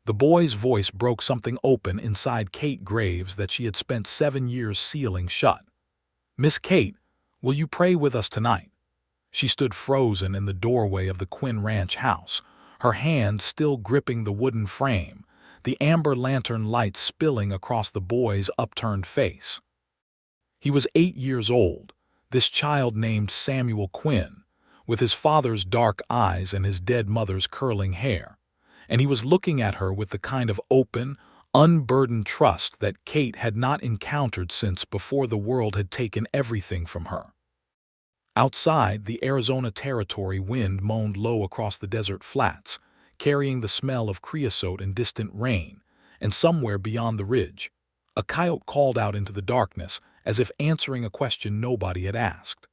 The boy's voice broke something open inside Kate Graves that she had spent 7 years sealing shut. "Miss Kate, will you pray with us tonight?" She stood frozen in the doorway of the Quinn Ranch house, her hand still gripping the wooden frame, the amber lantern light spilling across the boy's upturned face. He was 8 years old, this child named Samuel Quinn, with his father's dark eyes and his dead mother's curling hair, and he was looking at her with the kind of open, unburdened trust that Kate had not encountered since before the world had taken everything from her. Outside, the Arizona Territory wind moaned low across the desert flats, carrying the smell of creosote and distant rain, and somewhere beyond the ridge, a coyote called out into the darkness as if answering a question nobody had asked.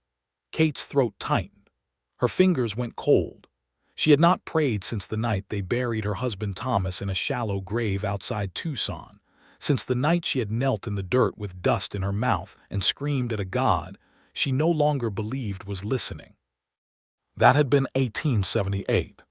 Kate's throat tightened. Her fingers went cold. She had not prayed since the night they buried her husband Thomas in a shallow grave outside Tucson, since the night she had knelt in the dirt with dust in her mouth and screamed at a God she no longer believed was listening. That had been 1878.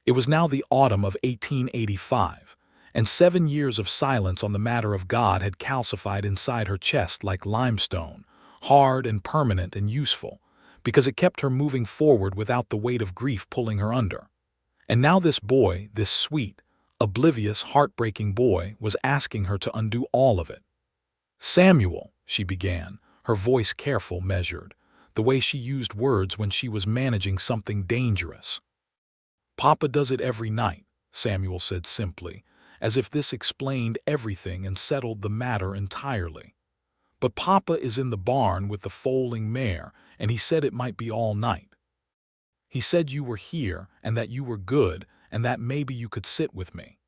It was now the autumn of 1885, and 7 years of silence on the matter of God had calcified inside her chest like limestone, hard and permanent and useful, because it kept her moving forward without the weight of grief pulling her under. And now this boy, this sweet, oblivious, heartbreaking boy, was asking her to undo all of it. "Samuel," she began, her voice careful, measured, the way she used words when she was managing something dangerous. "Papa does it every night," Samuel said simply, as if this explained everything and settled the matter entirely. "But Papa is in the barn with the foaling mare, and he said it might be all night. He said you were here and that you were good and that maybe you could sit with me."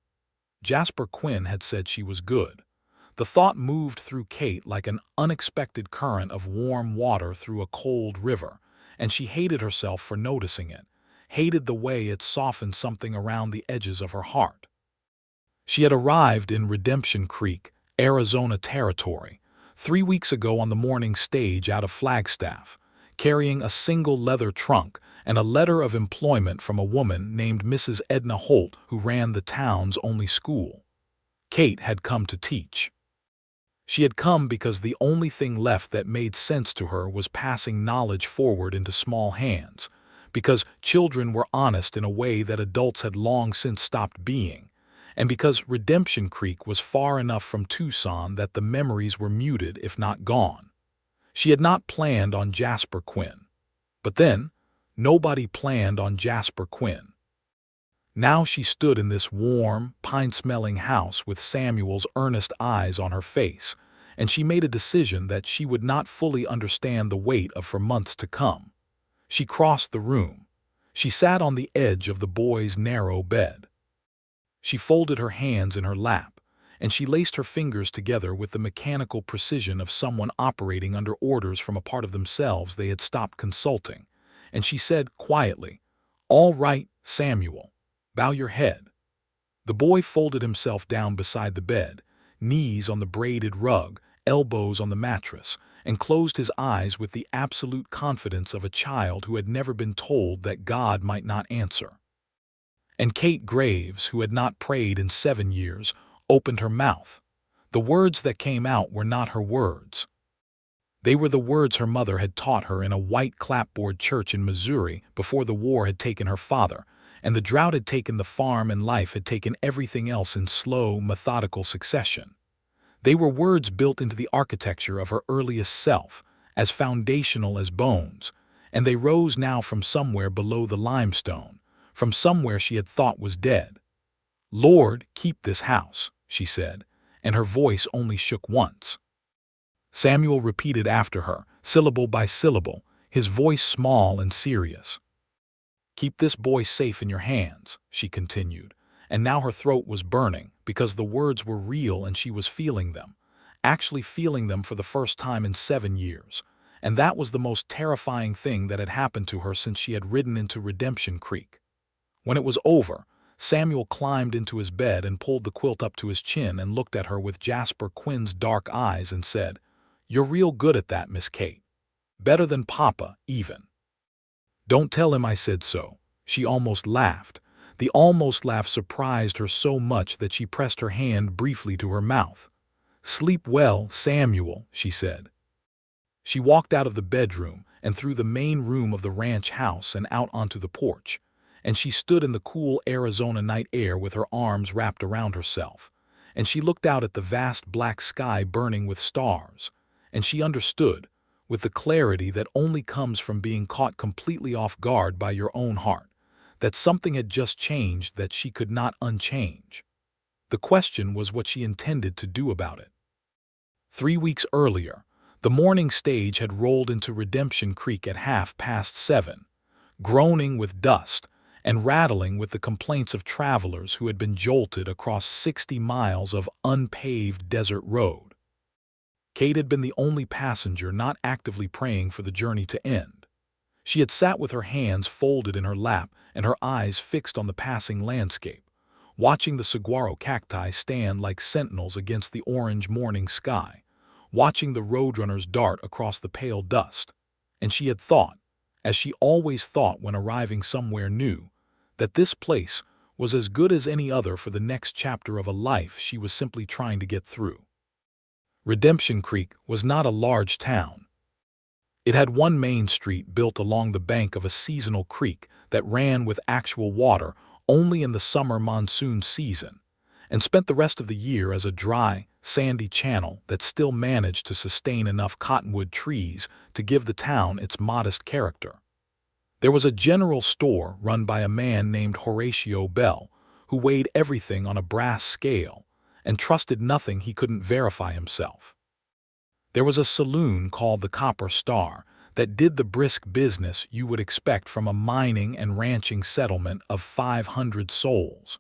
Jasper Quinn had said she was good. The thought moved through Kate like an unexpected current of warm water through a cold river, and she hated herself for noticing it, hated the way it softened something around the edges of her heart. She had arrived in Redemption Creek, Arizona Territory, 3 weeks ago on the morning stage out of Flagstaff, carrying a single leather trunk and a letter of employment from a woman named Mrs. Edna Holt, who ran the town's only school. Kate had come to teach. She had come because the only thing left that made sense to her was passing knowledge forward into small hands, because children were honest in a way that adults had long since stopped being, and because Redemption Creek was far enough from Tucson that the memories were muted if not gone. She had not planned on Jasper Quinn. But then, nobody planned on Jasper Quinn. Now she stood in this warm, pine-smelling house with Samuel's earnest eyes on her face, and she made a decision that she would not fully understand the weight of for months to come. She crossed the room. She sat on the edge of the boy's narrow bed. She folded her hands in her lap, and she laced her fingers together with the mechanical precision of someone operating under orders from a part of themselves they had stopped consulting, and she said quietly, "All right, Samuel. Bow your head." The boy folded himself down beside the bed, knees on the braided rug, elbows on the mattress, and closed his eyes with the absolute confidence of a child who had never been told that God might not answer. And Kate Graves, who had not prayed in 7 years, opened her mouth. The words that came out were not her words. They were the words her mother had taught her in a white clapboard church in Missouri before the war had taken her father, and the drought had taken the farm and life had taken everything else in slow, methodical succession. They were words built into the architecture of her earliest self, as foundational as bones, and they rose now from somewhere below the limestone, from somewhere she had thought was dead. "Lord, keep this house," she said, and her voice only shook once. Samuel repeated after her, syllable by syllable, his voice small and serious. "Keep this boy safe in your hands," she continued, and now her throat was burning because the words were real and she was feeling them, actually feeling them for the first time in 7 years, and that was the most terrifying thing that had happened to her since she had ridden into Redemption Creek. When it was over, Samuel climbed into his bed and pulled the quilt up to his chin and looked at her with Jasper Quinn's dark eyes and said, "You're real good at that, Miss Kate. Better than Papa, even." "Don't tell him I said so." She almost laughed. The almost laugh surprised her so much that she pressed her hand briefly to her mouth. "Sleep well, Samuel," she said. She walked out of the bedroom and through the main room of the ranch house and out onto the porch, and she stood in the cool Arizona night air with her arms wrapped around herself, and she looked out at the vast black sky burning with stars, and she understood, with the clarity that only comes from being caught completely off guard by your own heart, that something had just changed that she could not unchange. The question was what she intended to do about it. 3 weeks earlier, the morning stage had rolled into Redemption Creek at 7:30, groaning with dust and rattling with the complaints of travelers who had been jolted across 60 miles of unpaved desert road. Kate had been the only passenger not actively praying for the journey to end. She had sat with her hands folded in her lap and her eyes fixed on the passing landscape, watching the saguaro cacti stand like sentinels against the orange morning sky, watching the roadrunners dart across the pale dust, and she had thought, as she always thought when arriving somewhere new, that this place was as good as any other for the next chapter of a life she was simply trying to get through. Redemption Creek was not a large town. It had one main street built along the bank of a seasonal creek that ran with actual water only in the summer monsoon season, and spent the rest of the year as a dry, sandy channel that still managed to sustain enough cottonwood trees to give the town its modest character. There was a general store run by a man named Horatio Bell, who weighed everything on a brass scale and trusted nothing he couldn't verify himself. There was a saloon called the Copper Star that did the brisk business you would expect from a mining and ranching settlement of 500 souls.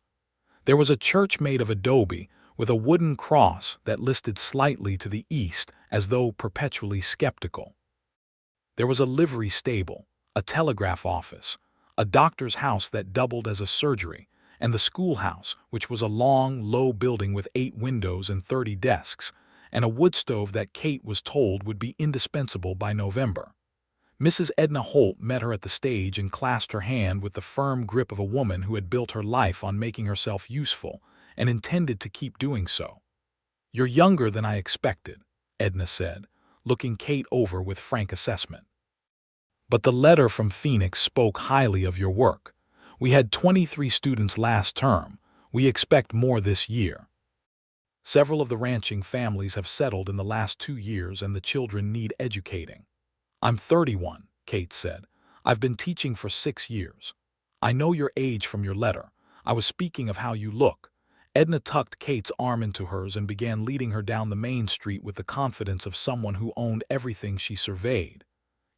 There was a church made of adobe with a wooden cross that listed slightly to the east as though perpetually skeptical. There was a livery stable, a telegraph office, a doctor's house that doubled as a surgery, and the schoolhouse, which was a long, low building with 8 windows and 30 desks, and a wood stove that Kate was told would be indispensable by November. Mrs. Edna Holt met her at the stage and clasped her hand with the firm grip of a woman who had built her life on making herself useful and intended to keep doing so. "You're younger than I expected," Edna said, looking Kate over with frank assessment. "But the letter from Phoenix spoke highly of your work. We had 23 students last term. We expect more this year. Several of the ranching families have settled in the last 2 years and the children need educating." "I'm 31, Kate said. "I've been teaching for 6 years. I know your age from your letter. I was speaking of how you look." Edna tucked Kate's arm into hers and began leading her down the main street with the confidence of someone who owned everything she surveyed.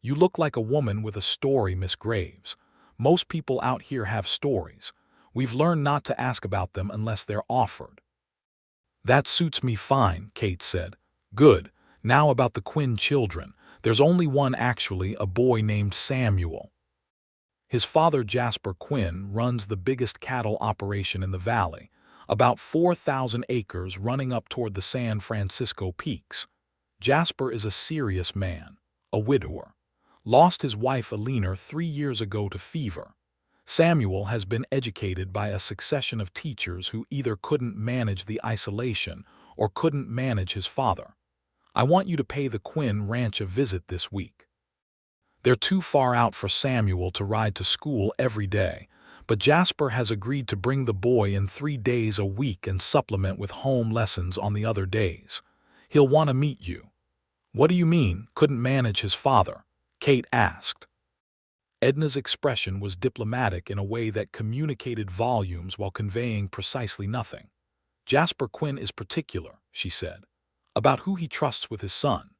"You look like a woman with a story, Miss Graves. Most people out here have stories. We've learned not to ask about them unless they're offered." "That suits me fine," Kate said. "Good. Now about the Quinn children. There's only one actually, a boy named Samuel. His father, Jasper Quinn, runs the biggest cattle operation in the valley, about 4,000 acres running up toward the San Francisco peaks. Jasper is a serious man, a widower. Lost his wife Alina 3 years ago to fever. Samuel has been educated by a succession of teachers who either couldn't manage the isolation or couldn't manage his father. I want you to pay the Quinn ranch a visit this week. They're too far out for Samuel to ride to school every day, but Jasper has agreed to bring the boy in 3 days a week and supplement with home lessons on the other days. He'll want to meet you." "What do you mean, couldn't manage his father?" Kate asked. Edna's expression was diplomatic in a way that communicated volumes while conveying precisely nothing. "Jasper Quinn is particular," she said, "about who he trusts with his son."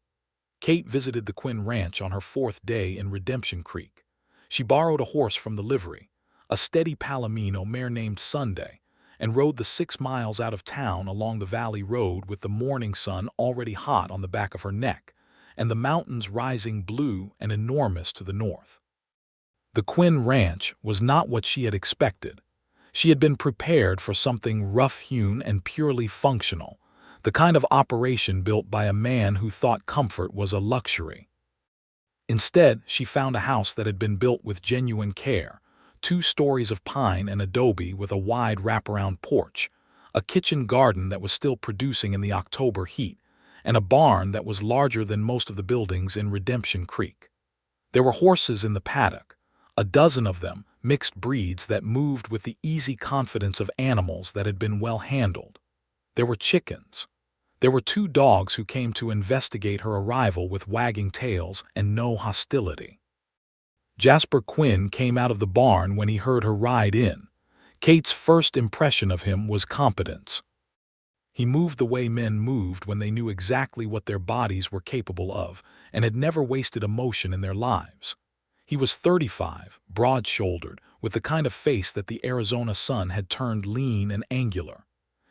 Kate visited the Quinn ranch on her 4th day in Redemption Creek. She borrowed a horse from the livery, a steady Palomino mare named Sunday, and rode the 6 miles out of town along the valley road with the morning sun already hot on the back of her neck, and the mountains rising blue and enormous to the north. The Quinn ranch was not what she had expected. She had been prepared for something rough-hewn and purely functional, the kind of operation built by a man who thought comfort was a luxury. Instead, she found a house that had been built with genuine care, 2 stories of pine and adobe with a wide wraparound porch, a kitchen garden that was still producing in the October heat, and a barn that was larger than most of the buildings in Redemption Creek. There were horses in the paddock, a dozen of them, mixed breeds that moved with the easy confidence of animals that had been well handled. There were chickens. There were 2 dogs who came to investigate her arrival with wagging tails and no hostility. Jasper Quinn came out of the barn when he heard her ride in. Kate's first impression of him was competence. He moved the way men moved when they knew exactly what their bodies were capable of and had never wasted emotion in their lives. He was 35, broad-shouldered, with the kind of face that the Arizona sun had turned lean and angular.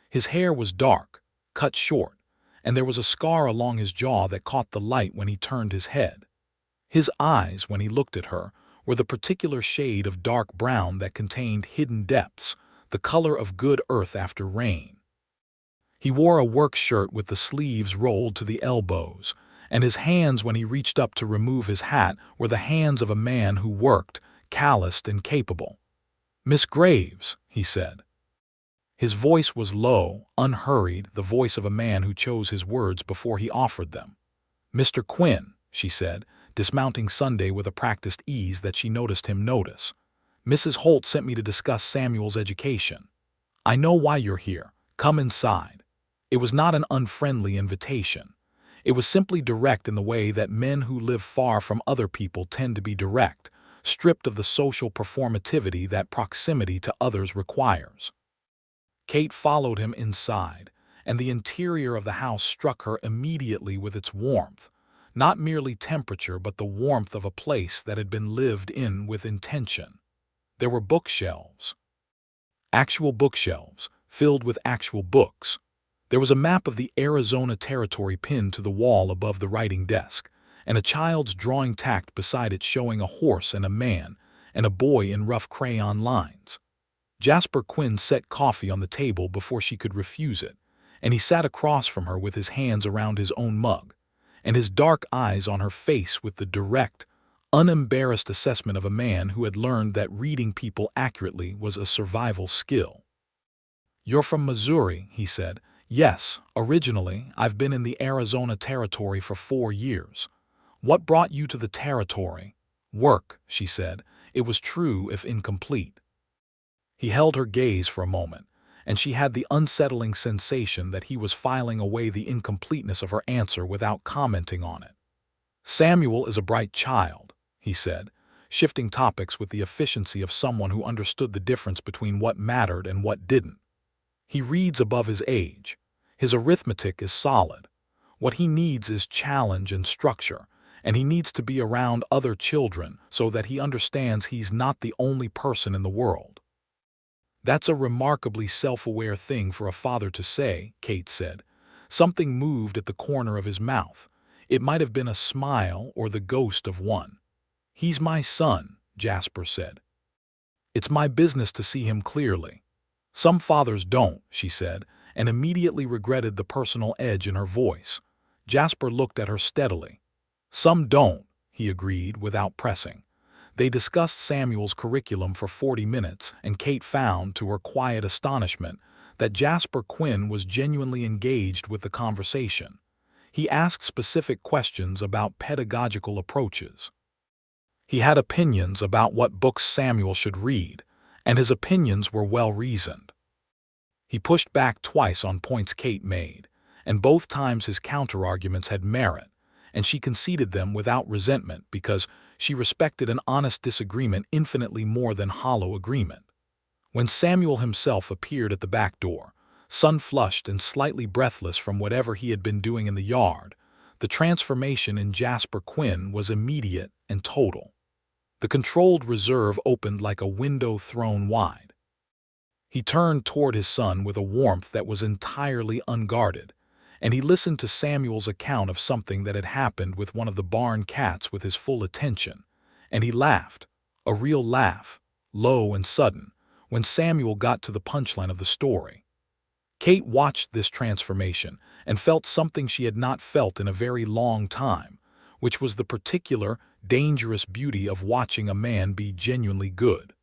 His hair was dark, cut short, and there was a scar along his jaw that caught the light when he turned his head. His eyes, when he looked at her, were the particular shade of dark brown that contained hidden depths, the color of good earth after rain. He wore a work shirt with the sleeves rolled to the elbows, and his hands when he reached up to remove his hat were the hands of a man who worked, calloused and capable. "Miss Graves," he said. His voice was low, unhurried, the voice of a man who chose his words before he offered them. "Mr. Quinn," she said, dismounting Sunday with a practiced ease that she noticed him notice. "Mrs. Holt sent me to discuss Samuel's education. I know why you're here. Come inside." It was not an unfriendly invitation. It was simply direct in the way that men who live far from other people tend to be direct, stripped of the social performativity that proximity to others requires. Kate followed him inside, and the interior of the house struck her immediately with its warmth, not merely temperature but the warmth of a place that had been lived in with intention. There were bookshelves. Actual bookshelves, filled with actual books. There was a map of the Arizona Territory pinned to the wall above the writing desk, and a child's drawing tacked beside it showing a horse and a man, and a boy in rough crayon lines. Jasper Quinn set coffee on the table before she could refuse it, and he sat across from her with his hands around his own mug, and his dark eyes on her face with the direct, unembarrassed assessment of a man who had learned that reading people accurately was a survival skill. "You're from Missouri," he said. "Yes, originally, I've been in the Arizona Territory for 4 years. What brought you to the Territory?" "Work," she said. It was true if incomplete. He held her gaze for a moment, and she had the unsettling sensation that he was filing away the incompleteness of her answer without commenting on it. "Samuel is a bright child," he said, shifting topics with the efficiency of someone who understood the difference between what mattered and what didn't. "He reads above his age. His arithmetic is solid. What he needs is challenge and structure, and he needs to be around other children so that he understands he's not the only person in the world." "That's a remarkably self-aware thing for a father to say," Kate said. Something moved at the corner of his mouth. It might have been a smile or the ghost of one. "He's my son," Jasper said. "It's my business to see him clearly." "Some fathers don't," she said, and immediately regretted the personal edge in her voice. Jasper looked at her steadily. "Some don't," he agreed without pressing. They discussed Samuel's curriculum for 40 minutes, and Kate found, to her quiet astonishment, that Jasper Quinn was genuinely engaged with the conversation. He asked specific questions about pedagogical approaches. He had opinions about what books Samuel should read, and his opinions were well-reasoned. He pushed back twice on points Kate made, and both times his counterarguments had merit, and she conceded them without resentment because she respected an honest disagreement infinitely more than hollow agreement. When Samuel himself appeared at the back door, sun-flushed and slightly breathless from whatever he had been doing in the yard, the transformation in Jasper Quinn was immediate and total. The controlled reserve opened like a window thrown wide. He turned toward his son with a warmth that was entirely unguarded, and he listened to Samuel's account of something that had happened with one of the barn cats with his full attention, and he laughed, a real laugh, low and sudden, when Samuel got to the punchline of the story. Kate watched this transformation and felt something she had not felt in a very long time, which was the particular, dangerous beauty of watching a man be genuinely good.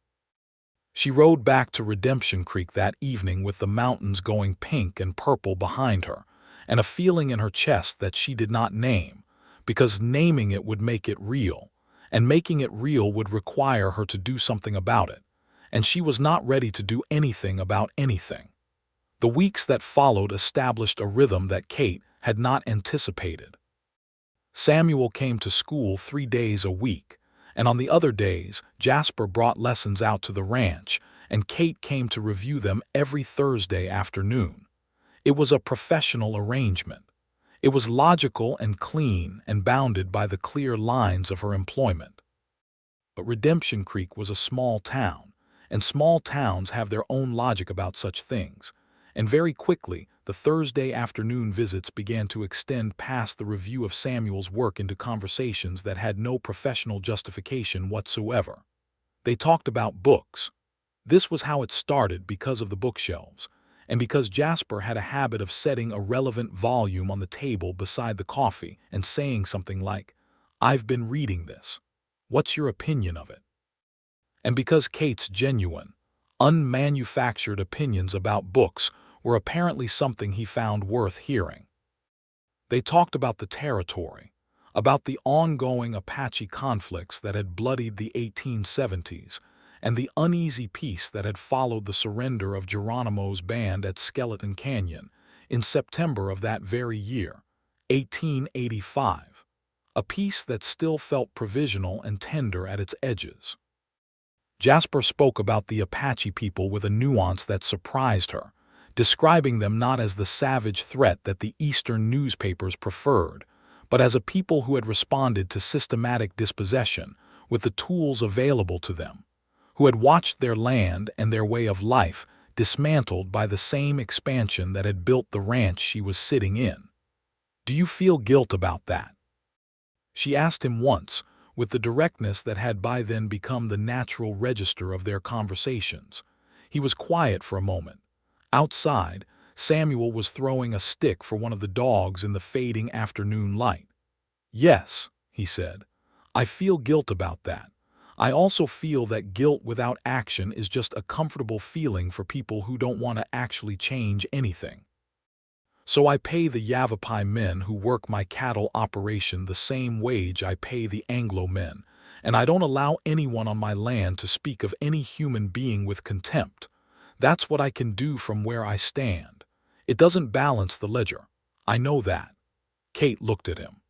She rode back to Redemption Creek that evening with the mountains going pink and purple behind her, and a feeling in her chest that she did not name, because naming it would make it real, and making it real would require her to do something about it, and she was not ready to do anything about anything. The weeks that followed established a rhythm that Kate had not anticipated. Samuel came to school 3 days a week, and on the other days, Jasper brought lessons out to the ranch, and Kate came to review them every Thursday afternoon. It was a professional arrangement. It was logical and clean and bounded by the clear lines of her employment. But Redemption Creek was a small town, and small towns have their own logic about such things, and very quickly the Thursday afternoon visits began to extend past the review of Samuel's work into conversations that had no professional justification whatsoever. They talked about books. This was how it started because of the bookshelves, and because Jasper had a habit of setting a relevant volume on the table beside the coffee and saying something like, "I've been reading this. What's your opinion of it?" And because Kate's genuine, unmanufactured opinions about books were apparently something he found worth hearing. They talked about the territory, about the ongoing Apache conflicts that had bloodied the 1870s, and the uneasy peace that had followed the surrender of Geronimo's band at Skeleton Canyon in September of that very year, 1885, a peace that still felt provisional and tender at its edges. Jasper spoke about the Apache people with a nuance that surprised her, describing them not as the savage threat that the Eastern newspapers preferred, but as a people who had responded to systematic dispossession with the tools available to them, who had watched their land and their way of life dismantled by the same expansion that had built the ranch she was sitting in. "Do you feel guilt about that?" she asked him once, with the directness that had by then become the natural register of their conversations. He was quiet for a moment. Outside, Samuel was throwing a stick for one of the dogs in the fading afternoon light. "Yes," he said, "I feel guilt about that. I also feel that guilt without action is just a comfortable feeling for people who don't want to actually change anything. So I pay the Yavapai men who work my cattle operation the same wage I pay the Anglo men, and I don't allow anyone on my land to speak of any human being with contempt. That's what I can do from where I stand. It doesn't balance the ledger. I know that." Kate looked at him.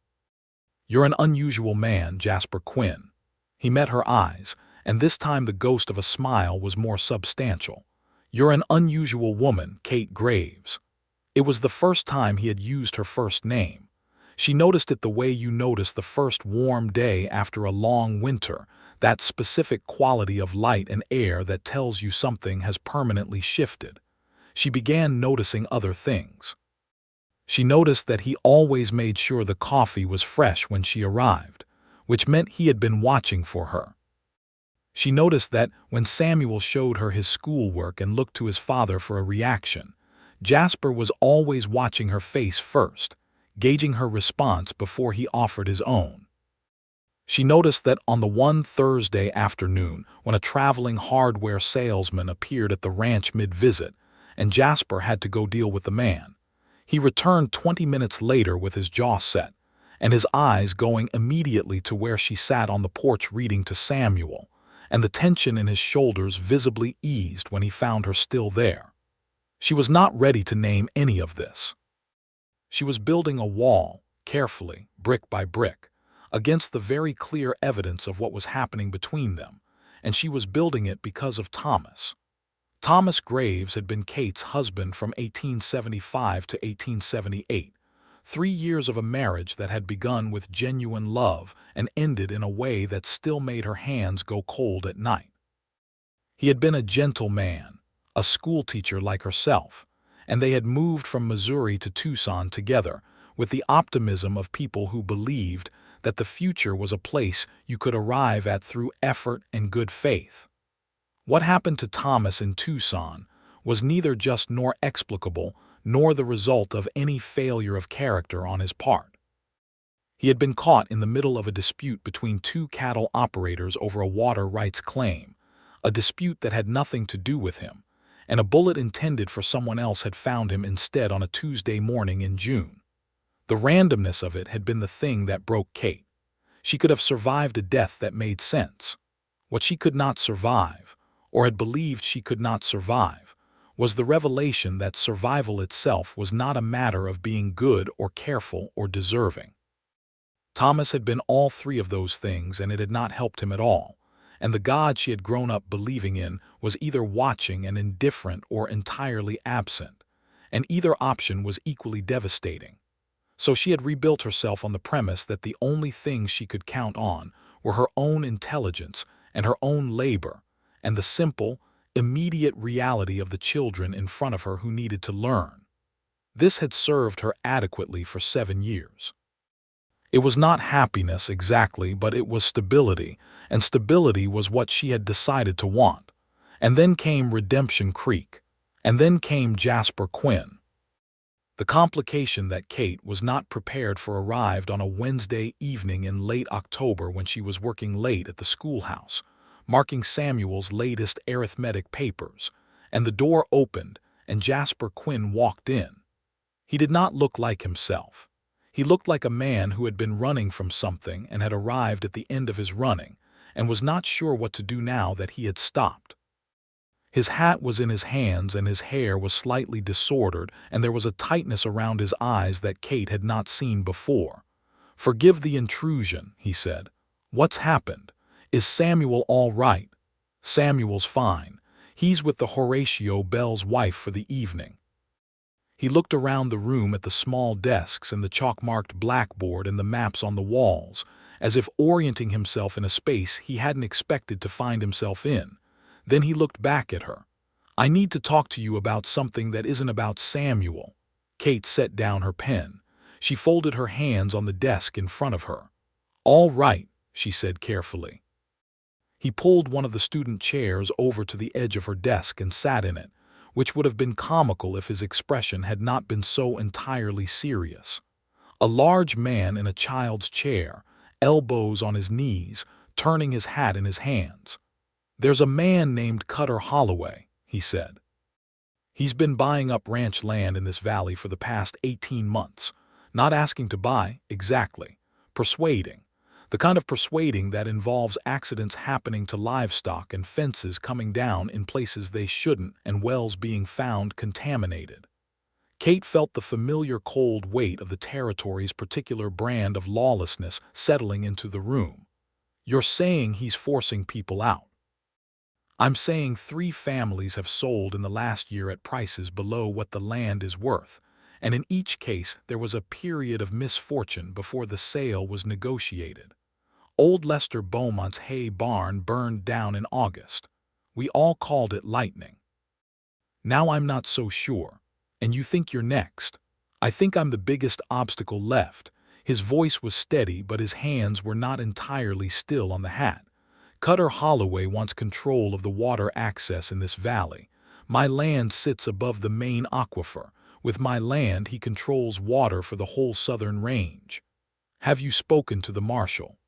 "You're an unusual man, Jasper Quinn." He met her eyes, and this time the ghost of a smile was more substantial. "You're an unusual woman, Kate Graves." It was the first time he had used her first name. She noticed it the way you notice the first warm day after a long winter, that specific quality of light and air that tells you something has permanently shifted. She began noticing other things. She noticed that he always made sure the coffee was fresh when she arrived, which meant he had been watching for her. She noticed that when Samuel showed her his schoolwork and looked to his father for a reaction, Jasper was always watching her face first, gauging her response before he offered his own. She noticed that on the one Thursday afternoon when a traveling hardware salesman appeared at the ranch mid-visit, and Jasper had to go deal with the man, he returned 20 minutes later with his jaw set, and his eyes going immediately to where she sat on the porch reading to Samuel, and the tension in his shoulders visibly eased when he found her still there. She was not ready to name any of this. She was building a wall, carefully, brick by brick, against the very clear evidence of what was happening between them, and she was building it because of Thomas. Thomas Graves had been Kate's husband from 1875 to 1878, 3 years of a marriage that had begun with genuine love and ended in a way that still made her hands go cold at night. He had been a gentle man, a schoolteacher like herself, and they had moved from Missouri to Tucson together with the optimism of people who believed that the future was a place you could arrive at through effort and good faith. What happened to Thomas in Tucson was neither just nor explicable nor the result of any failure of character on his part. He had been caught in the middle of a dispute between two cattle operators over a water rights claim, a dispute that had nothing to do with him, and a bullet intended for someone else had found him instead on a Tuesday morning in June. The randomness of it had been the thing that broke Kate. She could have survived a death that made sense. What she could not survive, or had believed she could not survive, was the revelation that survival itself was not a matter of being good or careful or deserving. Thomas had been all three of those things, and it had not helped him at all, and the God she had grown up believing in was either watching and indifferent or entirely absent, and either option was equally devastating. So she had rebuilt herself on the premise that the only things she could count on were her own intelligence and her own labor, and the simple, immediate reality of the children in front of her who needed to learn. This had served her adequately for 7 years. It was not happiness exactly, but it was stability, and stability was what she had decided to want. And then came Redemption Creek, and then came Jasper Quinn. The complication that Kate was not prepared for arrived on a Wednesday evening in late October when she was working late at the schoolhouse, marking Samuel's latest arithmetic papers, and the door opened and Jasper Quinn walked in. He did not look like himself. He looked like a man who had been running from something and had arrived at the end of his running and was not sure what to do now that he had stopped. His hat was in his hands and his hair was slightly disordered, and there was a tightness around his eyes that Kate had not seen before. "Forgive the intrusion," he said. "What's happened? Is Samuel all right?" "Samuel's fine. He's with the Horatio Bell's wife for the evening." He looked around the room at the small desks and the chalk-marked blackboard and the maps on the walls, as if orienting himself in a space he hadn't expected to find himself in. Then he looked back at her. "I need to talk to you about something that isn't about Samuel." Kate set down her pen. She folded her hands on the desk in front of her. "All right," she said carefully. He pulled one of the student chairs over to the edge of her desk and sat in it, which would have been comical if his expression had not been so entirely serious. A large man in a child's chair, elbows on his knees, turning his hat in his hands. "There's a man named Cutter Holloway," he said. "He's been buying up ranch land in this valley for the past 18 months. Not asking to buy, exactly. Persuading. The kind of persuading that involves accidents happening to livestock and fences coming down in places they shouldn't and wells being found contaminated." Kate felt the familiar cold weight of the territory's particular brand of lawlessness settling into the room. "You're saying he's forcing people out?" "I'm saying 3 families have sold in the last year at prices below what the land is worth, and in each case there was a period of misfortune before the sale was negotiated. Old Lester Beaumont's hay barn burned down in August. We all called it lightning. Now I'm not so sure, and you think you're next. I think I'm the biggest obstacle left." His voice was steady, but his hands were not entirely still on the hat. "Cutter Holloway wants control of the water access in this valley. My land sits above the main aquifer. With my land, he controls water for the whole southern range." "Have you spoken to the marshal?"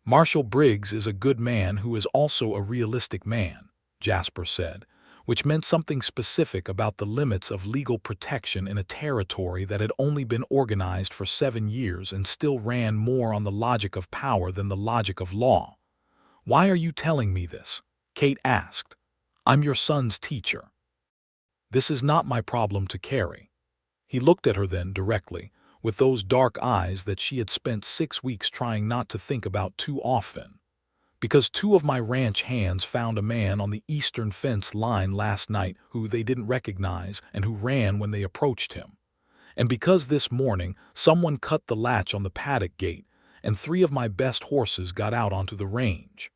"Marshal Briggs is a good man who is also a realistic man," Jasper said, which meant something specific about the limits of legal protection in a territory that had only been organized for 7 years and still ran more on the logic of power than the logic of law. "Why are you telling me this?" Kate asked. "I'm your son's teacher. This is not my problem to carry." He looked at her then directly, with those dark eyes that she had spent 6 weeks trying not to think about too often. "Because 2 of my ranch hands found a man on the eastern fence line last night who they didn't recognize and who ran when they approached him. And because this morning someone cut the latch on the paddock gate and 3 of my best horses got out onto the range.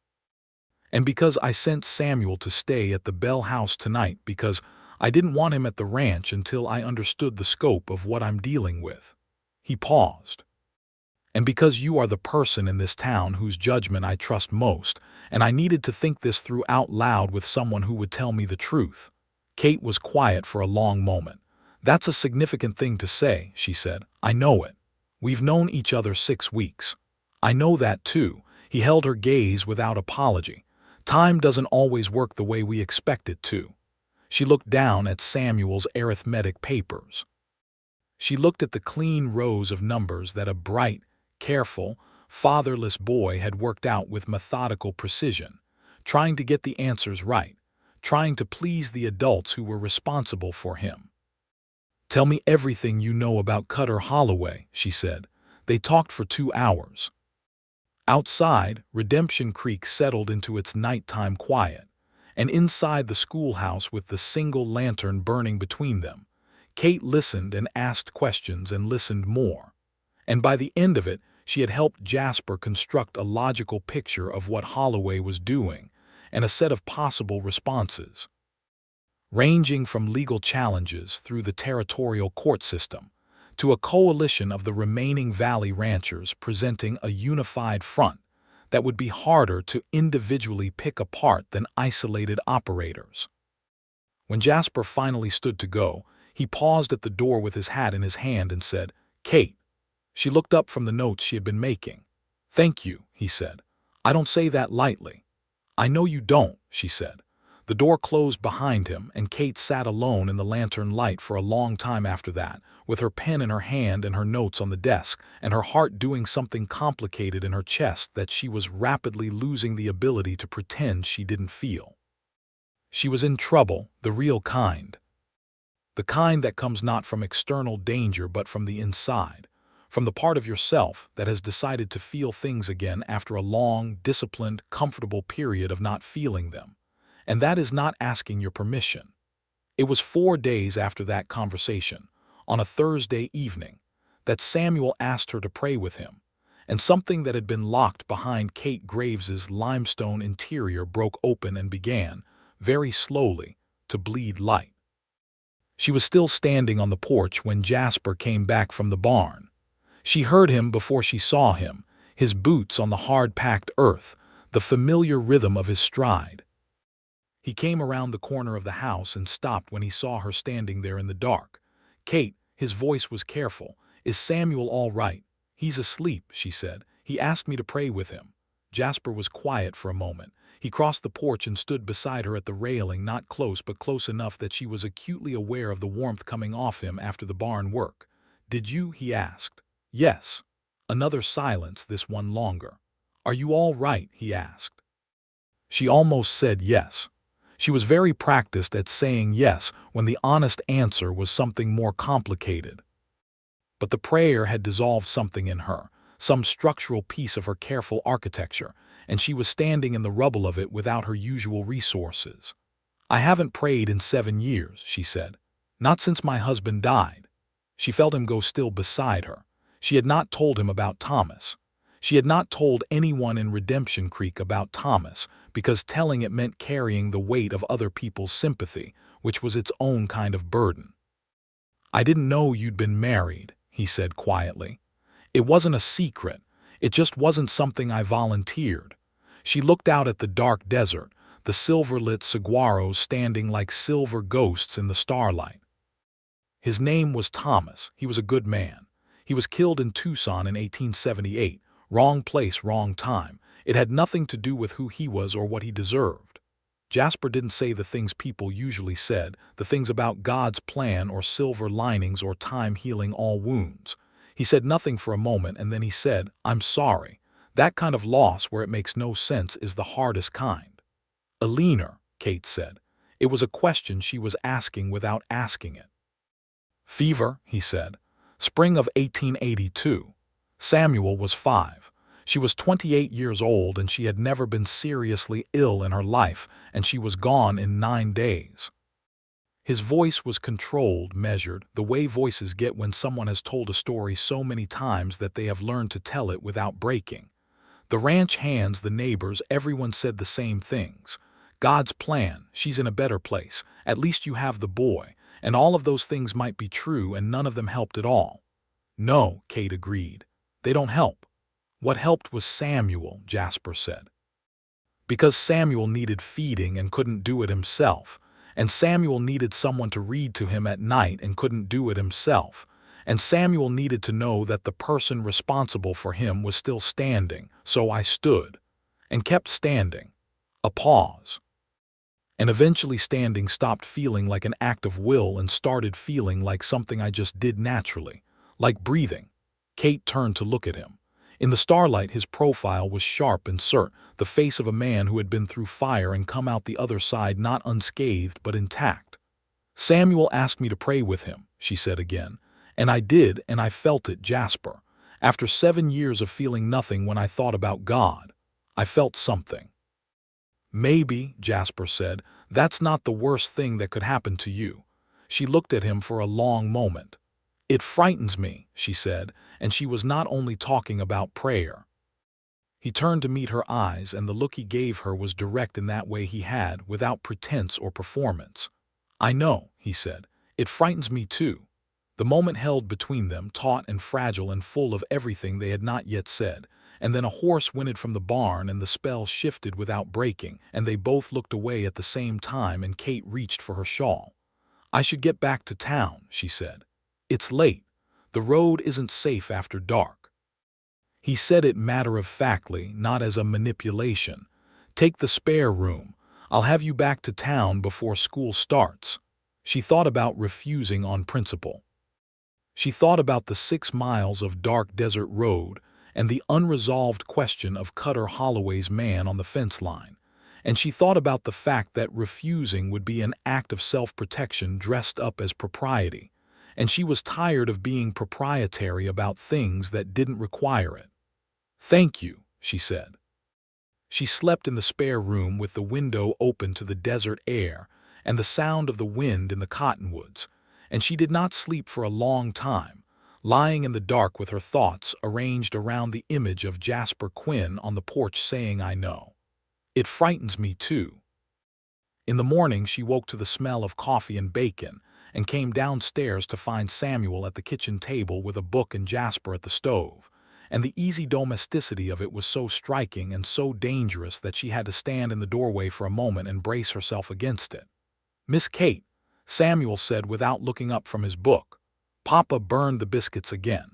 And because I sent Samuel to stay at the Bell house tonight because I didn't want him at the ranch until I understood the scope of what I'm dealing with." He paused. "And because you are the person in this town whose judgment I trust most, and I needed to think this through out loud with someone who would tell me the truth." Kate was quiet for a long moment. "That's a significant thing to say," she said. "I know it. We've known each other 6 weeks. I know that too." He held her gaze without apology. Time doesn't always work the way we expect it to. She looked down at Samuel's arithmetic papers. She looked at the clean rows of numbers that a bright, careful, fatherless boy had worked out with methodical precision, trying to get the answers right, trying to please the adults who were responsible for him. "Tell me everything you know about Cutter Holloway," she said. They talked for 2 hours. Outside, Redemption Creek settled into its nighttime quiet, and inside the schoolhouse with the single lantern burning between them, Kate listened and asked questions and listened more. And by the end of it, she had helped Jasper construct a logical picture of what Holloway was doing and a set of possible responses. Ranging from legal challenges through the territorial court system to a coalition of the remaining Valley ranchers presenting a unified front that would be harder to individually pick apart than isolated operators. When Jasper finally stood to go, he paused at the door with his hat in his hand and said, "Kate." She looked up from the notes she had been making. "Thank you," he said. "I don't say that lightly." "I know you don't," she said. The door closed behind him, and Kate sat alone in the lantern light for a long time after that, with her pen in her hand and her notes on the desk, and her heart doing something complicated in her chest that she was rapidly losing the ability to pretend she didn't feel. She was in trouble, the real kind. The kind that comes not from external danger but from the inside, from the part of yourself that has decided to feel things again after a long, disciplined, comfortable period of not feeling them. And that is not asking your permission. It was 4 days after that conversation, on a Thursday evening, that Samuel asked her to pray with him, and something that had been locked behind Kate Graves's limestone interior broke open and began, very slowly, to bleed light. She was still standing on the porch when Jasper came back from the barn. She heard him before she saw him, his boots on the hard-packed earth, the familiar rhythm of his stride. He came around the corner of the house and stopped when he saw her standing there in the dark. "Kate," his voice was careful, "is Samuel all right?" "He's asleep," she said. "He asked me to pray with him." Jasper was quiet for a moment. He crossed the porch and stood beside her at the railing, not close but close enough that she was acutely aware of the warmth coming off him after the barn work. "Did you?" he asked. "Yes." Another silence, this one longer. "Are you all right?" he asked. She almost said yes. She was very practiced at saying yes when the honest answer was something more complicated. But the prayer had dissolved something in her, some structural piece of her careful architecture, and she was standing in the rubble of it without her usual resources. "I haven't prayed in 7 years," she said. "Not since my husband died." She felt him go still beside her. She had not told him about Thomas. She had not told anyone in Redemption Creek about Thomas, because telling it meant carrying the weight of other people's sympathy, which was its own kind of burden. "I didn't know you'd been married," he said quietly. "It wasn't a secret. It just wasn't something I volunteered." She looked out at the dark desert, the silver-lit saguaros standing like silver ghosts in the starlight. "His name was Thomas. He was a good man. He was killed in Tucson in 1878. Wrong place, wrong time. It had nothing to do with who he was or what he deserved." Jasper didn't say the things people usually said, the things about God's plan or silver linings or time healing all wounds. He said nothing for a moment, and then he said, "I'm sorry. That kind of loss where it makes no sense is the hardest kind." "Alina," Kate said. It was a question she was asking without asking it. "Fever," he said. "Spring of 1882. Samuel was 5. She was 28 years old, and she had never been seriously ill in her life, and she was gone in 9 days. His voice was controlled, measured, the way voices get when someone has told a story so many times that they have learned to tell it without breaking. The ranch hands, the neighbors, everyone said the same things. God's plan, she's in a better place, at least you have the boy, and all of those things might be true and none of them helped at all. "No," Kate agreed. "They don't help." "What helped was Samuel," Jasper said. "Because Samuel needed feeding and couldn't do it himself, and Samuel needed someone to read to him at night and couldn't do it himself, and Samuel needed to know that the person responsible for him was still standing, so I stood, and kept standing. A pause. And eventually standing stopped feeling like an act of will and started feeling like something I just did naturally, like breathing. Kate turned to look at him. In the starlight, his profile was sharp and cert, the face of a man who had been through fire and come out the other side not unscathed but intact. Samuel asked me to pray with him, she said again. And I did, and I felt it, Jasper. After 7 years of feeling nothing when I thought about God, I felt something. Maybe, Jasper said, that's not the worst thing that could happen to you. She looked at him for a long moment. It frightens me, she said, and she was not only talking about prayer. He turned to meet her eyes, and the look he gave her was direct in that way he had, without pretense or performance. I know, he said. It frightens me too. The moment held between them, taut and fragile and full of everything they had not yet said, and then a horse whinnied from the barn and the spell shifted without breaking, and they both looked away at the same time and Kate reached for her shawl. I should get back to town, she said. It's late. The road isn't safe after dark. He said it matter-of-factly, not as a manipulation. Take the spare room. I'll have you back to town before school starts. She thought about refusing on principle. She thought about the 6 miles of dark desert road and the unresolved question of Cutter Holloway's man on the fence line. And she thought about the fact that refusing would be an act of self-protection dressed up as propriety. And she was tired of being proprietary about things that didn't require it. Thank you, she said. She slept in the spare room with the window open to the desert air and the sound of the wind in the cottonwoods, and she did not sleep for a long time, lying in the dark with her thoughts arranged around the image of Jasper Quinn on the porch saying, I know. It frightens me too. In the morning she woke to the smell of coffee and bacon and came downstairs to find Samuel at the kitchen table with a book and Jasper at the stove, and the easy domesticity of it was so striking and so dangerous that she had to stand in the doorway for a moment and brace herself against it. Miss Kate, Samuel said without looking up from his book, Papa burned the biscuits again.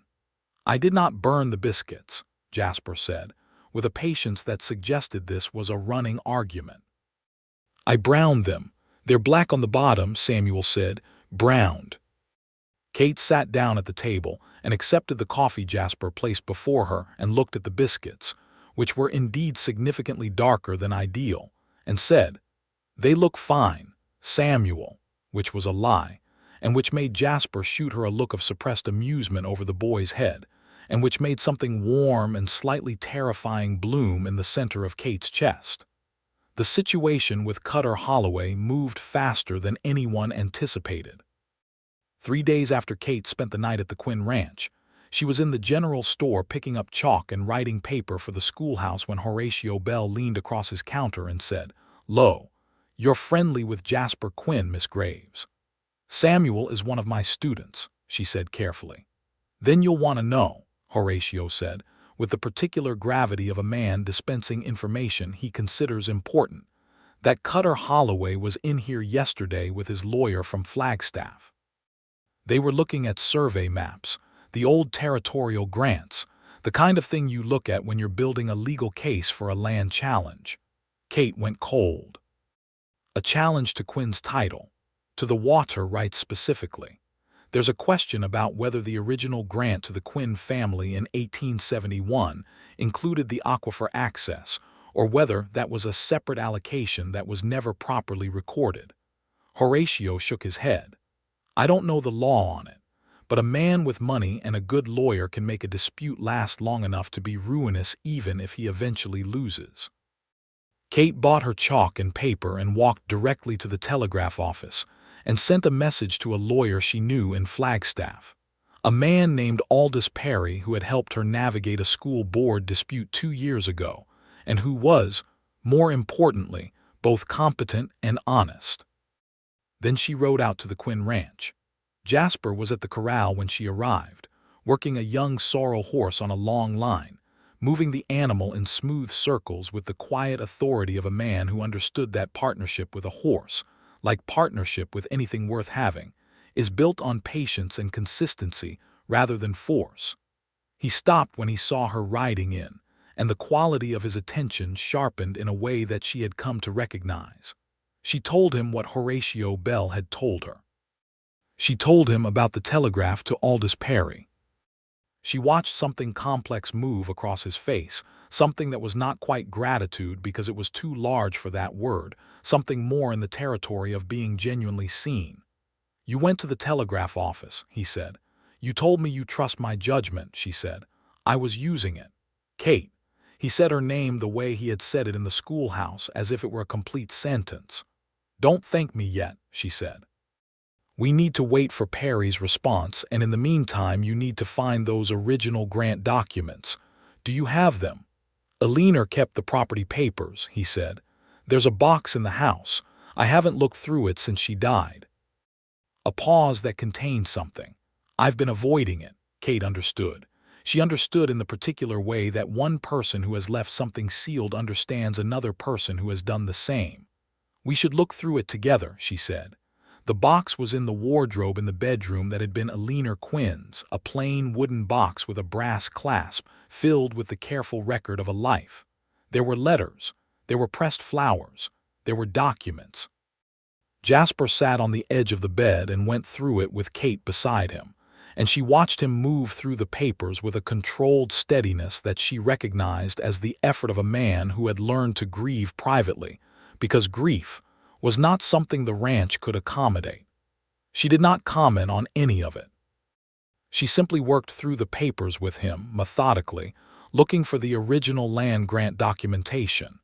I did not burn the biscuits, Jasper said, with a patience that suggested this was a running argument. I browned them. They're black on the bottom, Samuel said, browned. Kate sat down at the table and accepted the coffee Jasper placed before her and looked at the biscuits, which were indeed significantly darker than ideal, and said, They look fine, Samuel, which was a lie, and which made Jasper shoot her a look of suppressed amusement over the boy's head, and which made something warm and slightly terrifying bloom in the center of Kate's chest. The situation with Cutter Holloway moved faster than anyone anticipated. 3 days after Kate spent the night at the Quinn Ranch, she was in the general store picking up chalk and writing paper for the schoolhouse when Horatio Bell leaned across his counter and said, Lo, you're friendly with Jasper Quinn, Miss Graves. Samuel is one of my students, she said carefully. Then you'll want to know, Horatio said, with the particular gravity of a man dispensing information he considers important, that Cutter Holloway was in here yesterday with his lawyer from Flagstaff. They were looking at survey maps, the old territorial grants, the kind of thing you look at when you're building a legal case for a land challenge. Kate went cold. A challenge to Quinn's title, to the water rights specifically. There's a question about whether the original grant to the Quinn family in 1871 included the aquifer access, or whether that was a separate allocation that was never properly recorded. Horatio shook his head. I don't know the law on it, but a man with money and a good lawyer can make a dispute last long enough to be ruinous even if he eventually loses. Kate bought her chalk and paper and walked directly to the telegraph office and sent a message to a lawyer she knew in Flagstaff, a man named Aldous Perry who had helped her navigate a school board dispute 2 years ago and who was, more importantly, both competent and honest. Then she rode out to the Quinn Ranch. Jasper was at the corral when she arrived, working a young sorrel horse on a long line, moving the animal in smooth circles with the quiet authority of a man who understood that partnership with a horse, like partnership with anything worth having, is built on patience and consistency rather than force. He stopped when he saw her riding in, and the quality of his attention sharpened in a way that she had come to recognize. She told him what Horatio Bell had told her. She told him about the telegraph to Aldous Perry. She watched something complex move across his face, something that was not quite gratitude because it was too large for that word, something more in the territory of being genuinely seen. "You went to the telegraph office," he said. "You told me you trust my judgment," she said. "I was using it." "Kate." He said her name the way he had said it in the schoolhouse, as if it were a complete sentence. "Don't thank me yet," she said. "We need to wait for Perry's response, and in the meantime you need to find those original grant documents. Do you have them?" "Eleanor kept the property papers," he said. "There's a box in the house. I haven't looked through it since she died." A pause that contained something. "I've been avoiding it." Kate understood. She understood in the particular way that one person who has left something sealed understands another person who has done the same. "We should look through it together," she said. The box was in the wardrobe in the bedroom that had been Eleanor Quinn's, a plain wooden box with a brass clasp, filled with the careful record of a life. There were letters, there were pressed flowers, there were documents. Jasper sat on the edge of the bed and went through it with Kate beside him, and she watched him move through the papers with a controlled steadiness that she recognized as the effort of a man who had learned to grieve privately, because grief was not something the ranch could accommodate. She did not comment on any of it. She simply worked through the papers with him, methodically, looking for the original land grant documentation.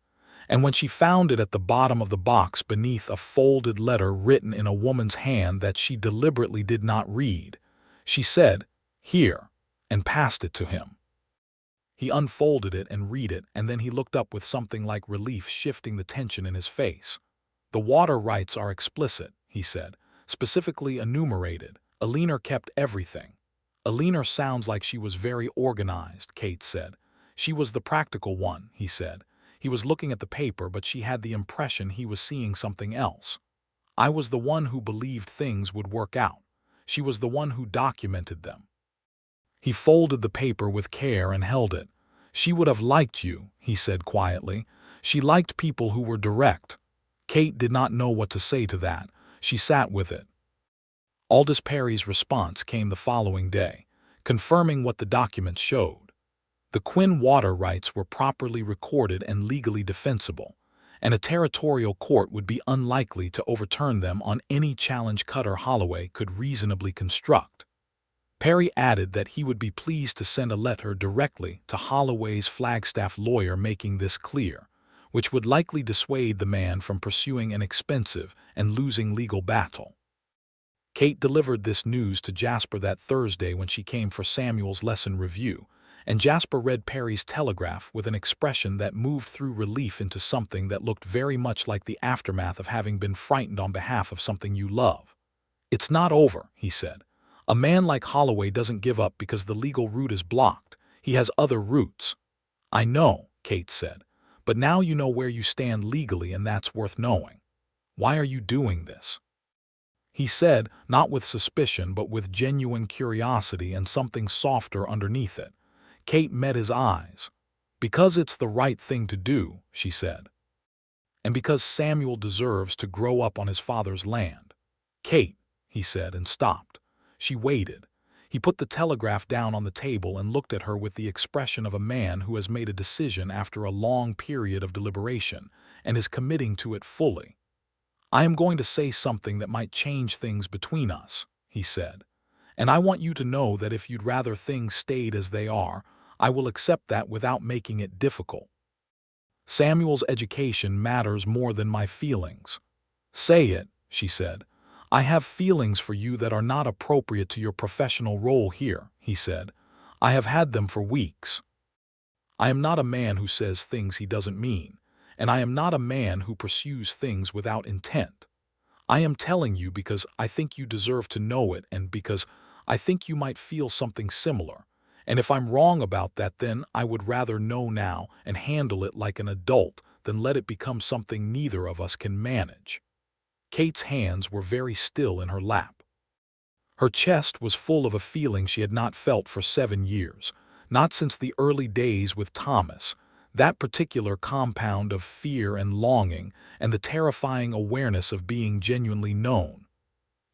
And when she found it at the bottom of the box beneath a folded letter written in a woman's hand that she deliberately did not read, she said, "Here," and passed it to him. He unfolded it and read it, and then he looked up with something like relief shifting the tension in his face. "The water rights are explicit," he said, "specifically enumerated. Eleanor kept everything." "Eleanor sounds like she was very organized," Kate said. "She was the practical one," he said. He was looking at the paper, but she had the impression he was seeing something else. "I was the one who believed things would work out. She was the one who documented them." He folded the paper with care and held it. "She would have liked you," he said quietly. "She liked people who were direct." Kate did not know what to say to that. She sat with it. Aldous Perry's response came the following day, confirming what the documents showed. The Quinn water rights were properly recorded and legally defensible, and a territorial court would be unlikely to overturn them on any challenge Cutter Holloway could reasonably construct. Perry added that he would be pleased to send a letter directly to Holloway's Flagstaff lawyer making this clear, which would likely dissuade the man from pursuing an expensive and losing legal battle. Kate delivered this news to Jasper that Thursday when she came for Samuel's lesson review, and Jasper read Perry's telegraph with an expression that moved through relief into something that looked very much like the aftermath of having been frightened on behalf of something you love. "It's not over," he said. "A man like Holloway doesn't give up because the legal route is blocked. He has other routes." "I know," Kate said. "But now you know where you stand legally, and that's worth knowing. Why are you doing this?" He said, not with suspicion but with genuine curiosity and something softer underneath it. Kate met his eyes. "Because it's the right thing to do," she said. "And because Samuel deserves to grow up on his father's land." "Kate," he said, and stopped. She waited. He put the telegraph down on the table and looked at her with the expression of a man who has made a decision after a long period of deliberation and is committing to it fully. "I am going to say something that might change things between us," he said. "And I want you to know that if you'd rather things stayed as they are, I will accept that without making it difficult. Samuel's education matters more than my feelings." "Say it," she said. "I have feelings for you that are not appropriate to your professional role here," he said. "I have had them for weeks. I am not a man who says things he doesn't mean, and I am not a man who pursues things without intent. I am telling you because I think you deserve to know it and because I think you might feel something similar. And if I'm wrong about that, then I would rather know now and handle it like an adult than let it become something neither of us can manage." Kate's hands were very still in her lap. Her chest was full of a feeling she had not felt for 7 years, Not since the early days with Thomas, that particular compound of fear and longing and the terrifying awareness of being genuinely known.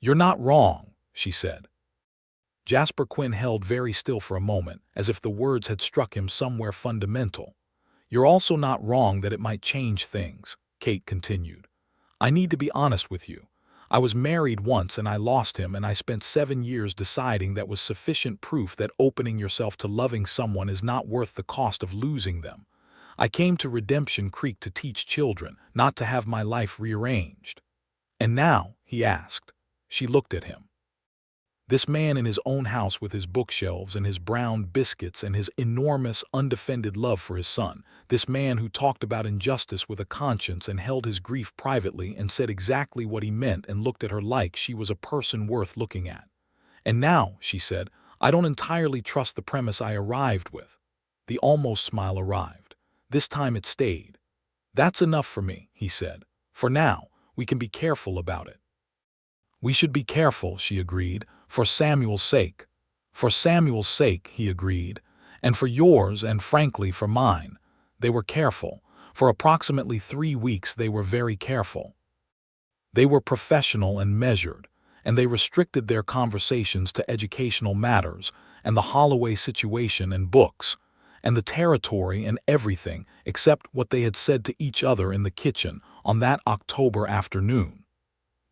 "You're not wrong," she said. Jasper Quinn held very still for a moment, as if the words had struck him somewhere fundamental. "You're also not wrong that it might change things," Kate continued. "I need to be honest with you. I was married once and I lost him, and I spent 7 years deciding that was sufficient proof that opening yourself to loving someone is not worth the cost of losing them. I came to Redemption Creek to teach children, not to have my life rearranged." "And now?" he asked. She looked at him. This man in his own house with his bookshelves and his brown biscuits and his enormous, undefended love for his son. This man who talked about injustice with a conscience and held his grief privately and said exactly what he meant and looked at her like she was a person worth looking at. "And now," she said, "I don't entirely trust the premise I arrived with." The almost smile arrived. This time it stayed. "That's enough for me," he said. "For now, we can be careful about it." "We should be careful," she agreed, "for Samuel's sake." "For Samuel's sake," he agreed, "and for yours and, frankly, for mine." They were careful. For approximately 3 weeks they were very careful. They were professional and measured, and they restricted their conversations to educational matters and the Holloway situation and books, and the territory and everything except what they had said to each other in the kitchen on that October afternoon.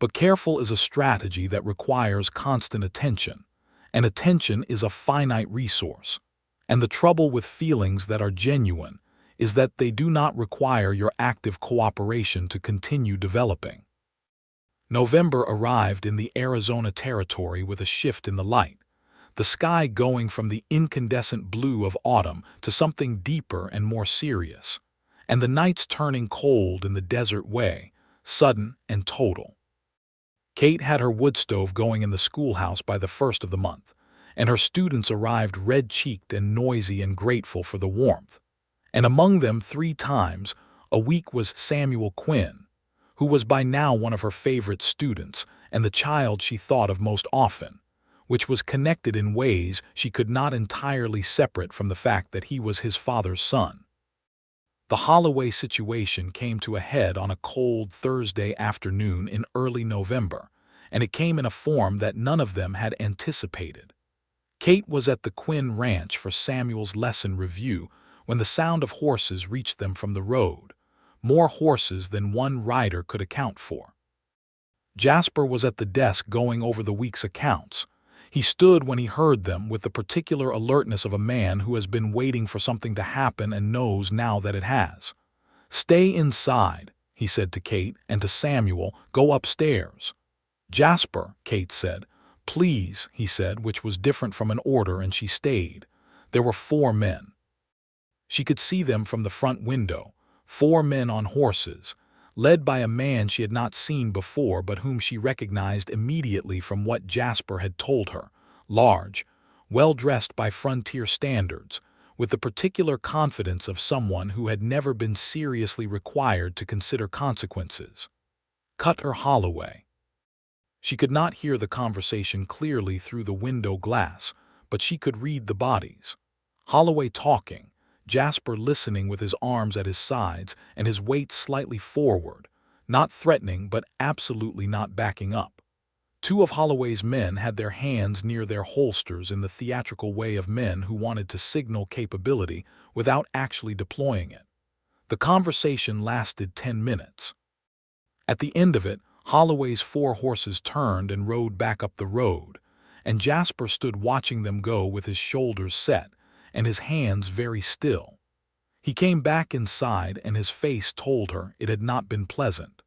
But careful is a strategy that requires constant attention, and attention is a finite resource. And the trouble with feelings that are genuine is that they do not require your active cooperation to continue developing. November arrived in the Arizona territory with a shift in the light, the sky going from the incandescent blue of autumn to something deeper and more serious, and the nights turning cold in the desert way, sudden and total. Kate had her wood stove going in the schoolhouse by the 1st of the month, and her students arrived red-cheeked and noisy and grateful for the warmth. And among them 3 times a week was Samuel Quinn, who was by now one of her favorite students and the child she thought of most often, which was connected in ways she could not entirely separate from the fact that he was his father's son. The Holloway situation came to a head on a cold Thursday afternoon in early November, and it came in a form that none of them had anticipated. Kate was at the Quinn Ranch for Samuel's lesson review when the sound of horses reached them from the road, more horses than one rider could account for. Jasper was at the desk going over the week's accounts. He stood when he heard them with the particular alertness of a man who has been waiting for something to happen and knows now that it has. "Stay inside," he said to Kate, and to Samuel, "Go upstairs." "Jasper," Kate said. "Please," he said, which was different from an order, and she stayed. There were 4 men. She could see them from the front window, 4 men on horses, led by a man she had not seen before but whom she recognized immediately from what Jasper had told her, large, well-dressed by frontier standards, with the particular confidence of someone who had never been seriously required to consider consequences. Cutter Holloway. She could not hear the conversation clearly through the window glass, but she could read the bodies. Holloway talking, Jasper listening with his arms at his sides and his weight slightly forward, not threatening but absolutely not backing up. 2 of Holloway's men had their hands near their holsters in the theatrical way of men who wanted to signal capability without actually deploying it. The conversation lasted 10 minutes. At the end of it, Holloway's 4 horses turned and rode back up the road, and Jasper stood watching them go with his shoulders set and his hands very still. He came back inside and his face told her it had not been pleasant.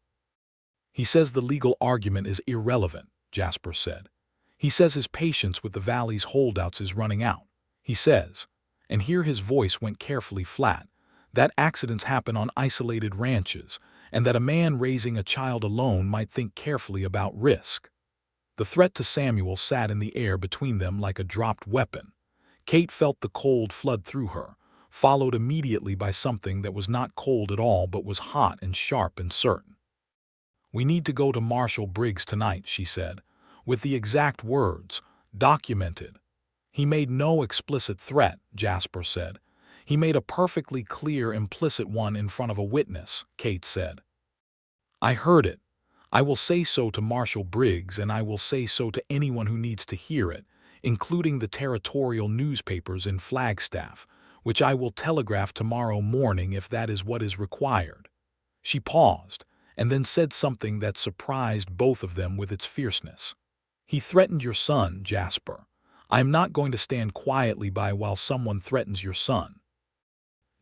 "He says the legal argument is irrelevant," Jasper said. "He says his patience with the Valley's holdouts is running out. He says," and here his voice went carefully flat, "that accidents happen on isolated ranches, and that a man raising a child alone might think carefully about risk." The threat to Samuel sat in the air between them like a dropped weapon. Kate felt the cold flood through her, followed immediately by something that was not cold at all but was hot and sharp and certain. "We need to go to Marshall Briggs tonight," she said, with the exact words, documented. He made no explicit threat, Jasper said. He made a perfectly clear implicit one in front of a witness, Kate said. I heard it. I will say so to Marshal Briggs, and I will say so to anyone who needs to hear it, including the territorial newspapers in Flagstaff, which I will telegraph tomorrow morning if that is what is required. She paused, and then said something that surprised both of them with its fierceness. He threatened your son, Jasper. I am not going to stand quietly by while someone threatens your son.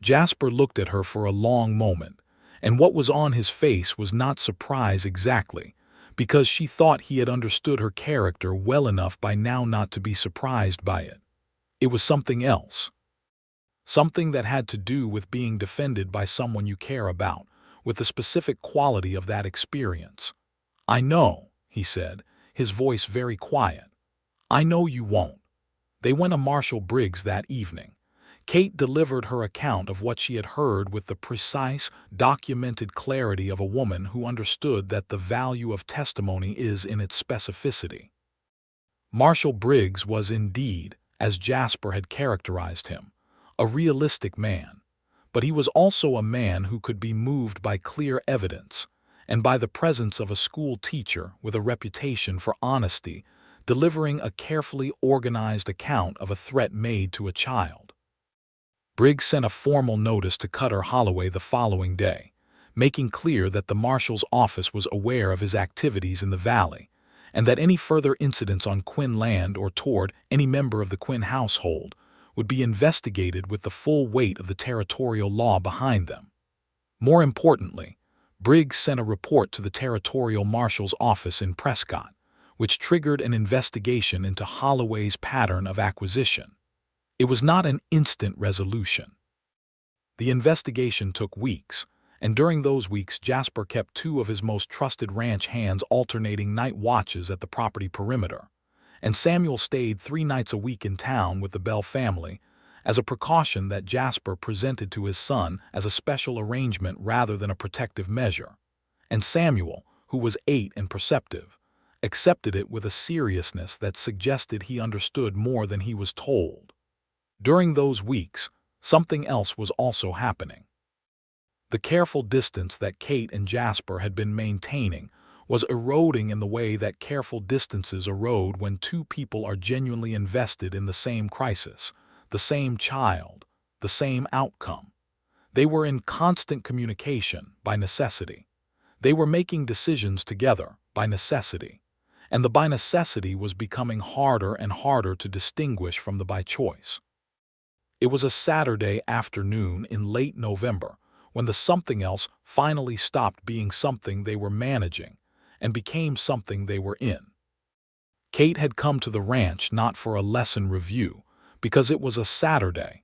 Jasper looked at her for a long moment, and what was on his face was not surprise exactly, because she thought he had understood her character well enough by now not to be surprised by it. It was something else. Something that had to do with being defended by someone you care about, with the specific quality of that experience. I know, he said, his voice very quiet. I know you won't. They went to Marshal Briggs that evening. Kate delivered her account of what she had heard with the precise, documented clarity of a woman who understood that the value of testimony is in its specificity. Marshal Briggs was indeed, as Jasper had characterized him, a realistic man, but he was also a man who could be moved by clear evidence and by the presence of a school teacher with a reputation for honesty, delivering a carefully organized account of a threat made to a child. Briggs sent a formal notice to Cutter Holloway the following day, making clear that the marshal's office was aware of his activities in the valley, and that any further incidents on Quinn land or toward any member of the Quinn household would be investigated with the full weight of the territorial law behind them. More importantly, Briggs sent a report to the territorial marshal's office in Prescott, which triggered an investigation into Holloway's pattern of acquisition. It was not an instant resolution. The investigation took weeks, and during those weeks Jasper kept two of his most trusted ranch hands alternating night watches at the property perimeter, and Samuel stayed 3 nights a week in town with the Bell family, as a precaution that Jasper presented to his son as a special arrangement rather than a protective measure. And Samuel, who was 8 and perceptive, accepted it with a seriousness that suggested he understood more than he was told. During those weeks, something else was also happening. The careful distance that Kate and Jasper had been maintaining was eroding in the way that careful distances erode when two people are genuinely invested in the same crisis, the same child, the same outcome. They were in constant communication by necessity. They were making decisions together by necessity, and the by necessity was becoming harder and harder to distinguish from the by choice. It was a Saturday afternoon in late November when the something else finally stopped being something they were managing and became something they were in. Kate had come to the ranch not for a lesson review, because it was a Saturday,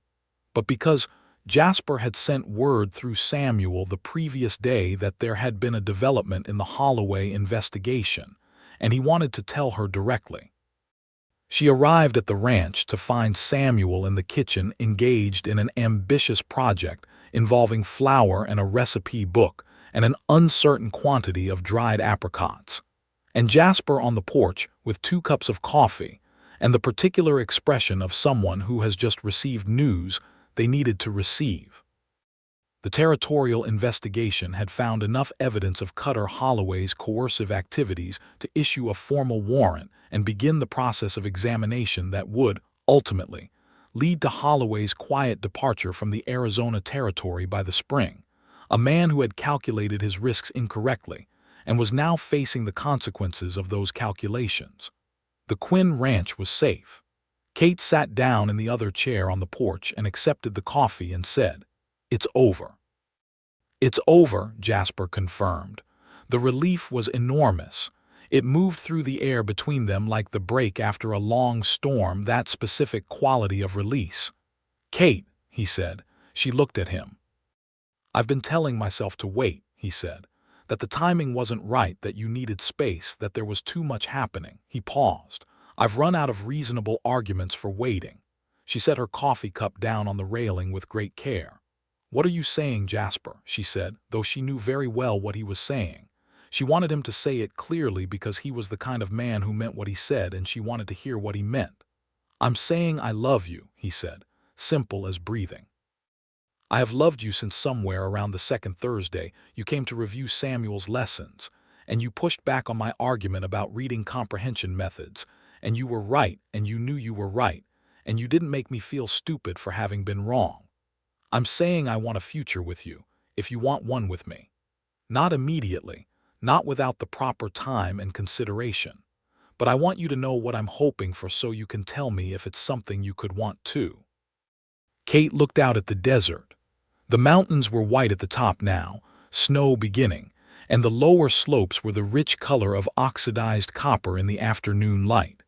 but because Jasper had sent word through Samuel the previous day that there had been a development in the Holloway investigation, and he wanted to tell her directly. She arrived at the ranch to find Samuel in the kitchen engaged in an ambitious project involving flour and a recipe book and an uncertain quantity of dried apricots, and Jasper on the porch with 2 cups of coffee and the particular expression of someone who has just received news they needed to receive. The territorial investigation had found enough evidence of Cutter Holloway's coercive activities to issue a formal warrant and begin the process of examination that would, ultimately, lead to Holloway's quiet departure from the Arizona territory by the spring, a man who had calculated his risks incorrectly and was now facing the consequences of those calculations. The Quinn ranch was safe. Kate sat down in the other chair on the porch and accepted the coffee and said, "It's over." "It's over," Jasper confirmed. The relief was enormous. It moved through the air between them like the break after a long storm, that specific quality of release. "Kate," he said. She looked at him. "I've been telling myself to wait," he said, "that the timing wasn't right, that you needed space, that there was too much happening." He paused. "I've run out of reasonable arguments for waiting." She set her coffee cup down on the railing with great care. "What are you saying, Jasper?" she said, though she knew very well what he was saying. She wanted him to say it clearly because he was the kind of man who meant what he said, and she wanted to hear what he meant. "I'm saying I love you," he said, simple as breathing. "I have loved you since somewhere around the second Thursday you came to review Samuel's lessons, and you pushed back on my argument about reading comprehension methods, and you were right, and you knew you were right, and you didn't make me feel stupid for having been wrong. I'm saying I want a future with you, if you want one with me. Not immediately, not without the proper time and consideration, but I want you to know what I'm hoping for so you can tell me if it's something you could want too." Kate looked out at the desert. The mountains were white at the top now, snow beginning, and the lower slopes were the rich color of oxidized copper in the afternoon light.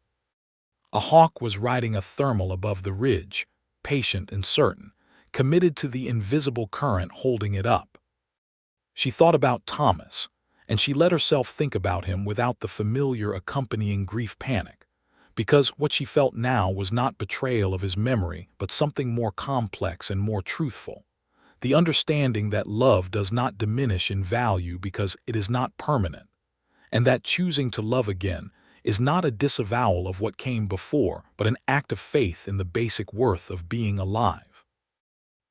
A hawk was riding a thermal above the ridge, patient and certain, committed to the invisible current holding it up. She thought about Thomas, and she let herself think about him without the familiar accompanying grief panic, because what she felt now was not betrayal of his memory but something more complex and more truthful. The understanding that love does not diminish in value because it is not permanent, and that choosing to love again is not a disavowal of what came before, but an act of faith in the basic worth of being alive.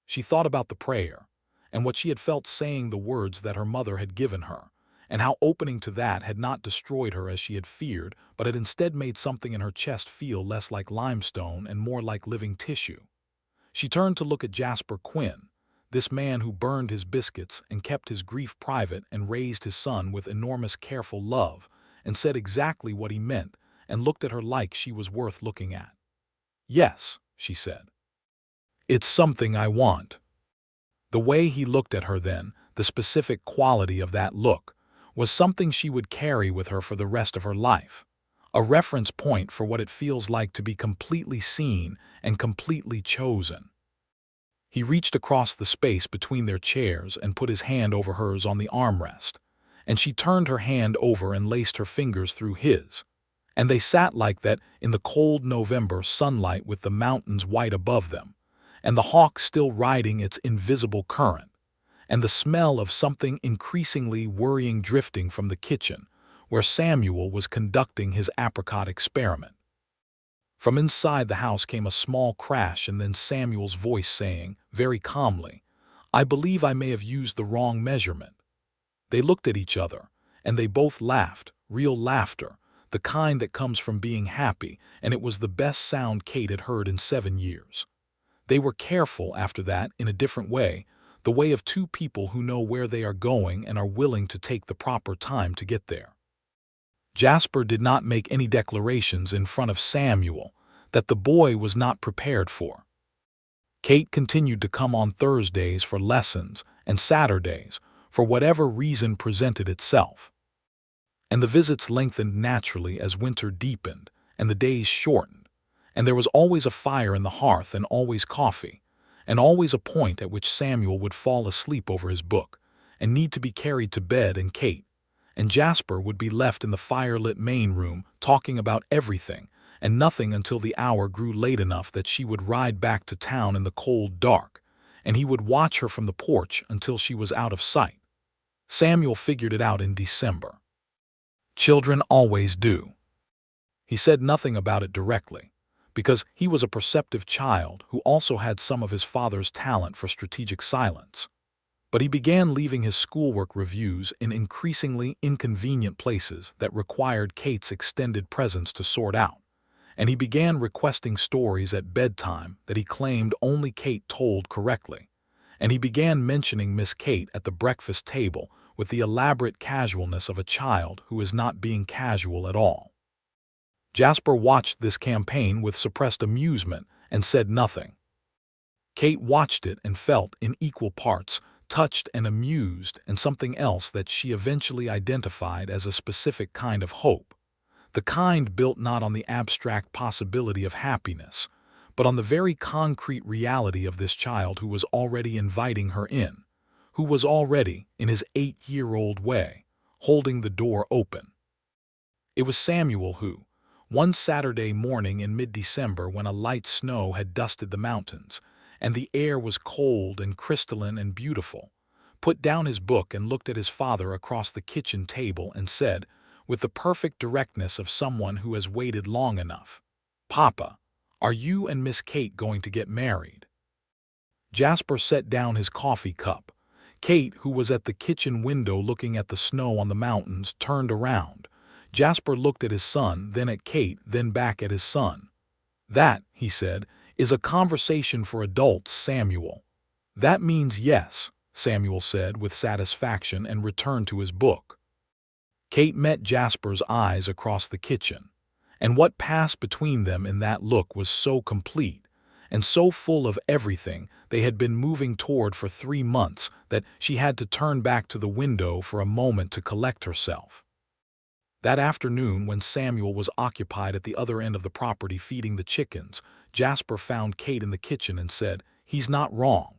She thought about the prayer, and what she had felt saying the words that her mother had given her, and how opening to that had not destroyed her as she had feared, but had instead made something in her chest feel less like limestone and more like living tissue. She turned to look at Jasper Quinn, this man who burned his biscuits and kept his grief private and raised his son with enormous careful love, and said exactly what he meant, and looked at her like she was worth looking at. "Yes," she said. "It's something I want." The way he looked at her then, the specific quality of that look, was something she would carry with her for the rest of her life, a reference point for what it feels like to be completely seen and completely chosen. He reached across the space between their chairs and put his hand over hers on the armrest, and she turned her hand over and laced her fingers through his, and they sat like that in the cold November sunlight with the mountains white above them, and the hawk still riding its invisible current, and the smell of something increasingly worrying drifting from the kitchen, where Samuel was conducting his apricot experiment. From inside the house came a small crash and then Samuel's voice saying, very calmly, "I believe I may have used the wrong measurement." They looked at each other, and they both laughed, real laughter, the kind that comes from being happy, and it was the best sound Kate had heard in 7 years. They were careful after that in a different way, the way of two people who know where they are going and are willing to take the proper time to get there. Jasper did not make any declarations in front of Samuel that the boy was not prepared for. Kate continued to come on Thursdays for lessons and Saturdays for whatever reason presented itself. And the visits lengthened naturally as winter deepened and the days shortened, and there was always a fire in the hearth and always coffee, and always a point at which Samuel would fall asleep over his book and need to be carried to bed, and Jasper would be left in the firelit main room talking about everything and nothing until the hour grew late enough that she would ride back to town in the cold dark, and he would watch her from the porch until she was out of sight. Samuel figured it out in December. Children always do. He said nothing about it directly, because he was a perceptive child who also had some of his father's talent for strategic silence. But he began leaving his schoolwork reviews in increasingly inconvenient places that required Kate's extended presence to sort out, and he began requesting stories at bedtime that he claimed only Kate told correctly, and he began mentioning Miss Kate at the breakfast table with the elaborate casualness of a child who is not being casual at all. Jasper watched this campaign with suppressed amusement and said nothing. Kate watched it and felt, in equal parts, touched and amused, and something else that she eventually identified as a specific kind of hope, the kind built not on the abstract possibility of happiness, but on the very concrete reality of this child who was already inviting her in, who was already, in his 8-year-old way, holding the door open. It was Samuel who, one Saturday morning in mid-December when a light snow had dusted the mountains, and the air was cold and crystalline and beautiful, put down his book and looked at his father across the kitchen table and said, with the perfect directness of someone who has waited long enough, "Papa, Are you and Miss Kate going to get married? Jasper set down his coffee cup. Kate, who was at the kitchen window looking at the snow on the mountains, turned around. Jasper looked at his son, then at Kate, then back at his son. "That," he said, "is a conversation for adults, Samuel." "That means yes," Samuel said with satisfaction and returned to his book. Kate met Jasper's eyes across the kitchen, and what passed between them in that look was so complete and so full of everything they had been moving toward for 3 months that she had to turn back to the window for a moment to collect herself. That afternoon, when Samuel was occupied at the other end of the property feeding the chickens, Jasper found Kate in the kitchen and said, "He's not wrong."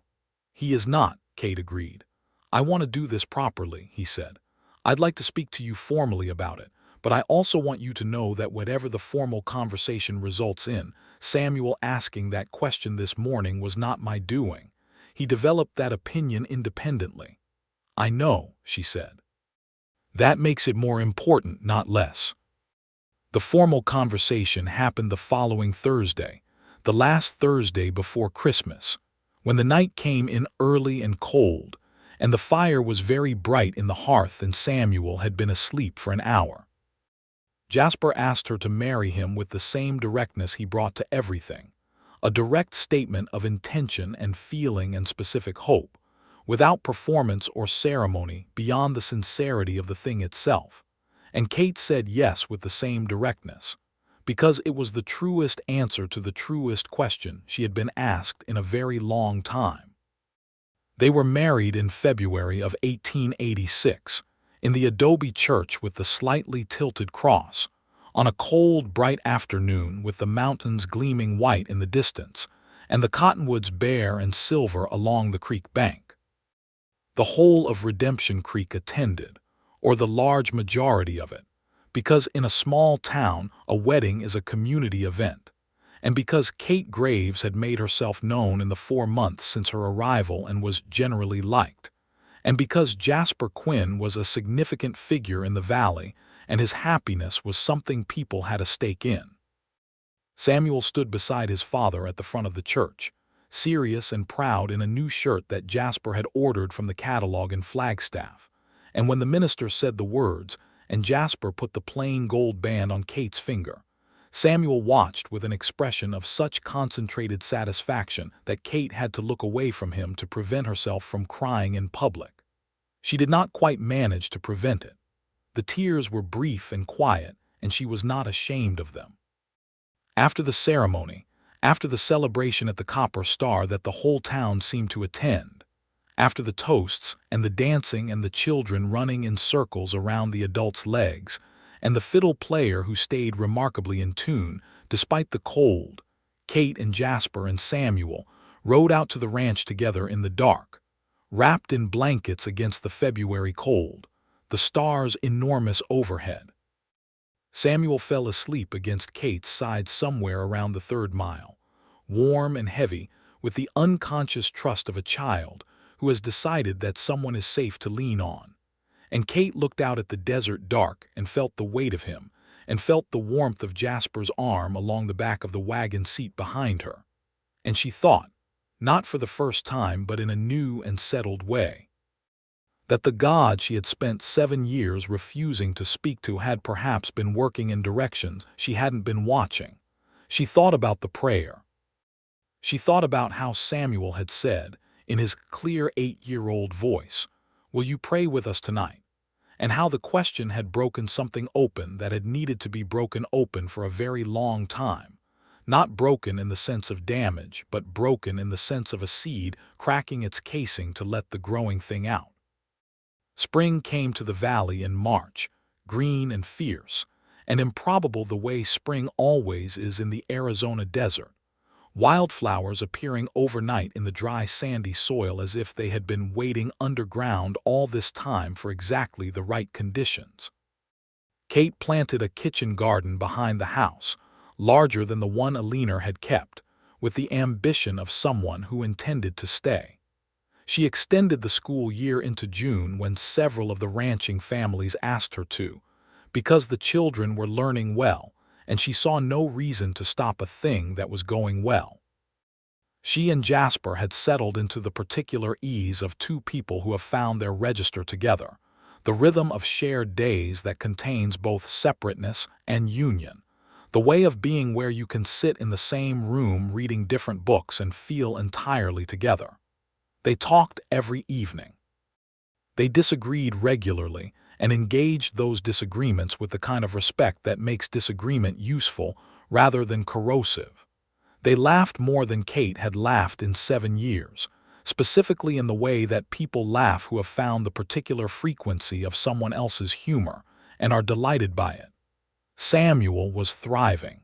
"He is not," Kate agreed. "I want to do this properly," he said. "I'd like to speak to you formally about it, but I also want you to know that whatever the formal conversation results in, Samuel asking that question this morning was not my doing. He developed that opinion independently." "I know," she said. "That makes it more important, not less." The formal conversation happened the following Thursday, the last Thursday before Christmas, when the night came in early and cold, and the fire was very bright in the hearth and Samuel had been asleep for an hour. Jasper asked her to marry him with the same directness he brought to everything, a direct statement of intention and feeling and specific hope, without performance or ceremony beyond the sincerity of the thing itself. And Kate said yes with the same directness, because it was the truest answer to the truest question she had been asked in a very long time. They were married in February of 1886, in the adobe church with the slightly tilted cross, on a cold, bright afternoon with the mountains gleaming white in the distance, and the cottonwoods bare and silver along the creek bank. The whole of Redemption Creek attended, or the large majority of it, because in a small town a wedding is a community event, and because Kate Graves had made herself known in the 4 months since her arrival and was generally liked, and because Jasper Quinn was a significant figure in the valley and his happiness was something people had a stake in. Samuel stood beside his father at the front of the church, serious and proud in a new shirt that Jasper had ordered from the catalog in Flagstaff, and when the minister said the words, and Jasper put the plain gold band on Kate's finger, Samuel watched with an expression of such concentrated satisfaction that Kate had to look away from him to prevent herself from crying in public. She did not quite manage to prevent it. The tears were brief and quiet, and she was not ashamed of them. After the ceremony, after the celebration at the Copper Star that the whole town seemed to attend, after the toasts and the dancing and the children running in circles around the adults' legs, and the fiddle player who stayed remarkably in tune despite the cold, Kate and Jasper and Samuel rode out to the ranch together in the dark, wrapped in blankets against the February cold, the stars enormous overhead. Samuel fell asleep against Kate's side somewhere around the 3rd mile, warm and heavy with the unconscious trust of a child who has decided that someone is safe to lean on. And Kate looked out at the desert dark and felt the weight of him, and felt the warmth of Jasper's arm along the back of the wagon seat behind her. And she thought, not for the first time but in a new and settled way, that the God she had spent 7 years refusing to speak to had perhaps been working in directions she hadn't been watching. She thought about the prayer. She thought about how Samuel had said, in his clear 8-year-old voice, "Will you pray with us tonight?" And how the question had broken something open that had needed to be broken open for a very long time. Not broken in the sense of damage, but broken in the sense of a seed cracking its casing to let the growing thing out. Spring came to the valley in March, green and fierce, and improbable the way spring always is in the Arizona desert, wildflowers appearing overnight in the dry sandy soil as if they had been waiting underground all this time for exactly the right conditions. Kate planted a kitchen garden behind the house, larger than the one Alina had kept, with the ambition of someone who intended to stay. She extended the school year into June when several of the ranching families asked her to, because the children were learning well, and she saw no reason to stop a thing that was going well. She and Jasper had settled into the particular ease of two people who have found their register together, the rhythm of shared days that contains both separateness and union, the way of being where you can sit in the same room reading different books and feel entirely together. They talked every evening. They disagreed regularly and engaged those disagreements with the kind of respect that makes disagreement useful rather than corrosive. They laughed more than Kate had laughed in 7 years, specifically in the way that people laugh who have found the particular frequency of someone else's humor and are delighted by it. Samuel was thriving.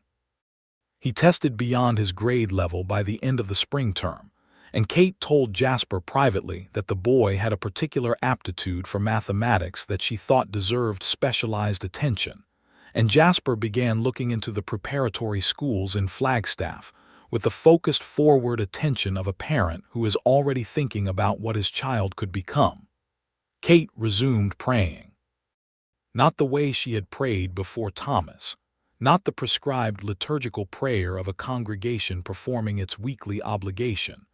He tested beyond his grade level by the end of the spring term, and Kate told Jasper privately that the boy had a particular aptitude for mathematics that she thought deserved specialized attention, and Jasper began looking into the preparatory schools in Flagstaff with the focused forward attention of a parent who is already thinking about what his child could become. Kate resumed praying. Not the way she had prayed before Thomas, not the prescribed liturgical prayer of a congregation performing its weekly obligation,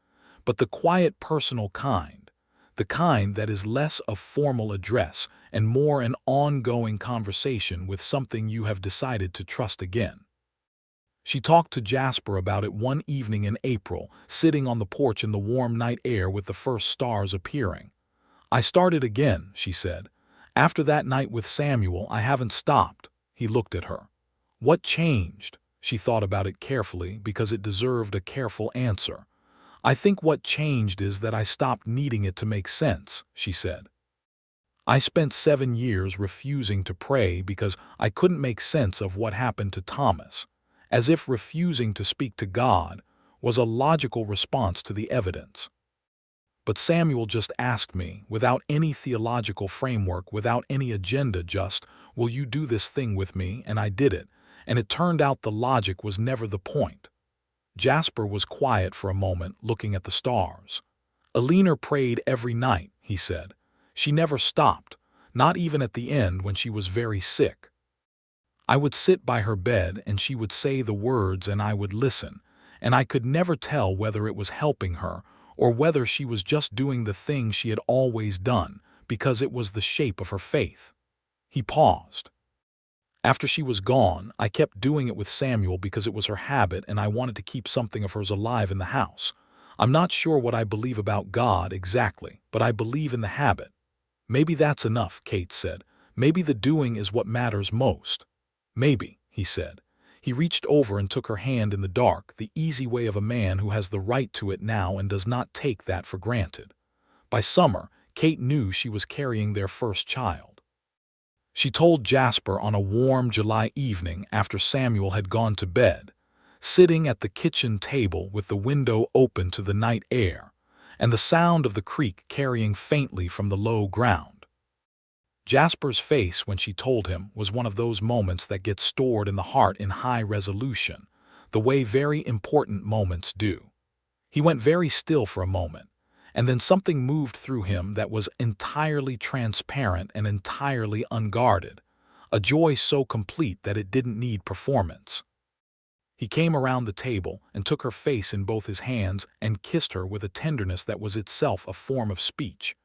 but the quiet personal kind, the kind that is less a formal address and more an ongoing conversation with something you have decided to trust again. She talked to Jasper about it one evening in April, sitting on the porch in the warm night air with the first stars appearing. "I started again," she said. "After that night with Samuel, I haven't stopped." He looked at her. "What changed?" She thought about it carefully because it deserved a careful answer. "I think what changed is that I stopped needing it to make sense," she said. "I spent 7 years refusing to pray because I couldn't make sense of what happened to Thomas, as if refusing to speak to God was a logical response to the evidence. But Samuel just asked me, without any theological framework, without any agenda, just, 'Will you do this thing with me?' And I did it, and it turned out the logic was never the point." Jasper was quiet for a moment, looking at the stars. "Alina prayed every night," he said. "She never stopped, not even at the end when she was very sick. I would sit by her bed and she would say the words and I would listen, and I could never tell whether it was helping her or whether she was just doing the thing she had always done because it was the shape of her faith." He paused. "After she was gone, I kept doing it with Samuel because it was her habit and I wanted to keep something of hers alive in the house. I'm not sure what I believe about God exactly, but I believe in the habit." "Maybe that's enough," Kate said. "Maybe the doing is what matters most." "Maybe," he said. He reached over and took her hand in the dark, the easy way of a man who has the right to it now and does not take that for granted. By summer, Kate knew she was carrying their first child. She told Jasper on a warm July evening after Samuel had gone to bed, sitting at the kitchen table with the window open to the night air, and the sound of the creek carrying faintly from the low ground. Jasper's face when she told him was one of those moments that get stored in the heart in high resolution, the way very important moments do. He went very still for a moment, and then something moved through him that was entirely transparent and entirely unguarded, a joy so complete that it didn't need performance. He came around the table and took her face in both his hands and kissed her with a tenderness that was itself a form of speech,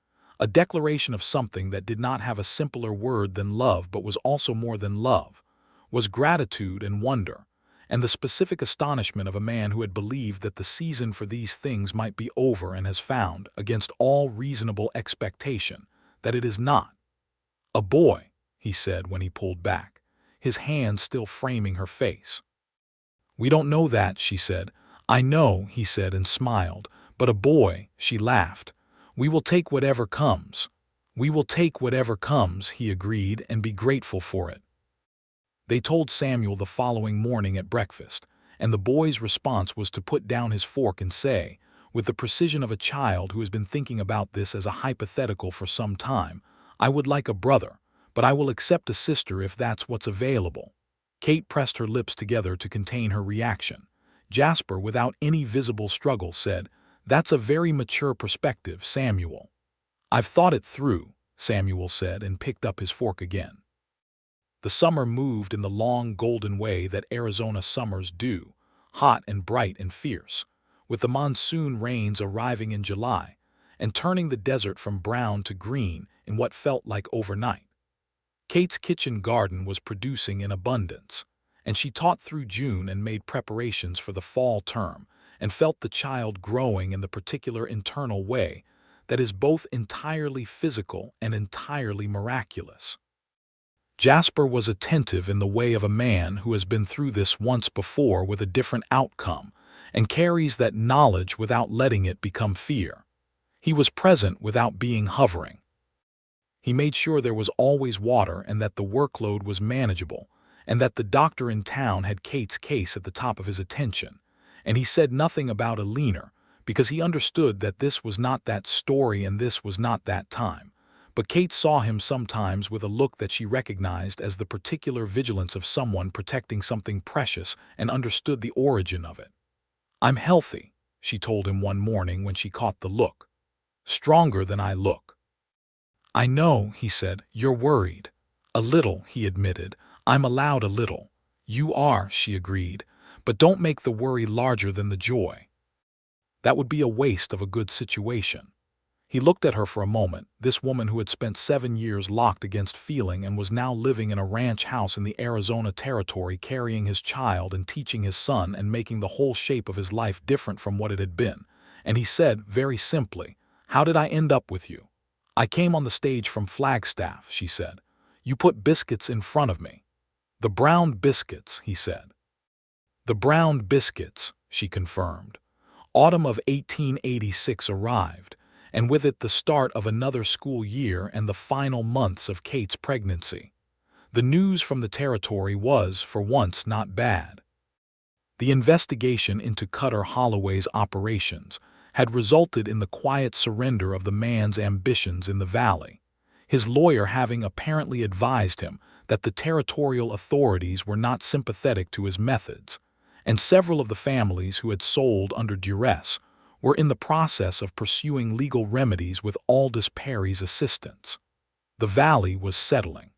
a declaration of something that did not have a simpler word than love but was also more than love, was gratitude and wonder, and the specific astonishment of a man who had believed that the season for these things might be over and has found, against all reasonable expectation, that it is not. "A boy," he said when he pulled back, his hand still framing her face. "We don't know that," she said. "I know," he said and smiled, "but a boy," she laughed. "We will take whatever comes." "We will take whatever comes," he agreed, "and be grateful for it." They told Samuel the following morning at breakfast, and the boy's response was to put down his fork and say, with the precision of a child who has been thinking about this as a hypothetical for some time, "I would like a brother, but I will accept a sister if that's what's available." Kate pressed her lips together to contain her reaction. Jasper, without any visible struggle, said, "That's a very mature perspective, Samuel." "I've thought it through," Samuel said and picked up his fork again. The summer moved in the long golden way that Arizona summers do, hot and bright and fierce, with the monsoon rains arriving in July and turning the desert from brown to green in what felt like overnight. Kate's kitchen garden was producing in abundance, and she taught through June and made preparations for the fall term and felt the child growing in the particular internal way that is both entirely physical and entirely miraculous. Jasper was attentive in the way of a man who has been through this once before with a different outcome and carries that knowledge without letting it become fear. He was present without being hovering. He made sure there was always water and that the workload was manageable, and that the doctor in town had Kate's case at the top of his attention, and he said nothing about a leaner because he understood that this was not that story and this was not that time. But Kate saw him sometimes with a look that she recognized as the particular vigilance of someone protecting something precious and understood the origin of it. "I'm healthy," she told him one morning when she caught the look. "Stronger than I look." "I know," he said, "you're worried." "A little," he admitted. "I'm allowed a little." "You are," she agreed, "but don't make the worry larger than the joy. That would be a waste of a good situation." He looked at her for a moment, this woman who had spent 7 years locked against feeling and was now living in a ranch house in the Arizona territory, carrying his child and teaching his son and making the whole shape of his life different from what it had been. And he said, very simply, "How did I end up with you?" "I came on the stage from Flagstaff," she said. "You put biscuits in front of me." "The brown biscuits," he said. "The brown biscuits," she confirmed. Autumn of 1886 arrived, and with it the start of another school year and the final months of Kate's pregnancy. The news from the territory was, for once, not bad. The investigation into Cutter Holloway's operations had resulted in the quiet surrender of the man's ambitions in the valley, his lawyer having apparently advised him that the territorial authorities were not sympathetic to his methods, and several of the families who had sold under duress were in the process of pursuing legal remedies with Aldous Perry's assistance. The valley was settling.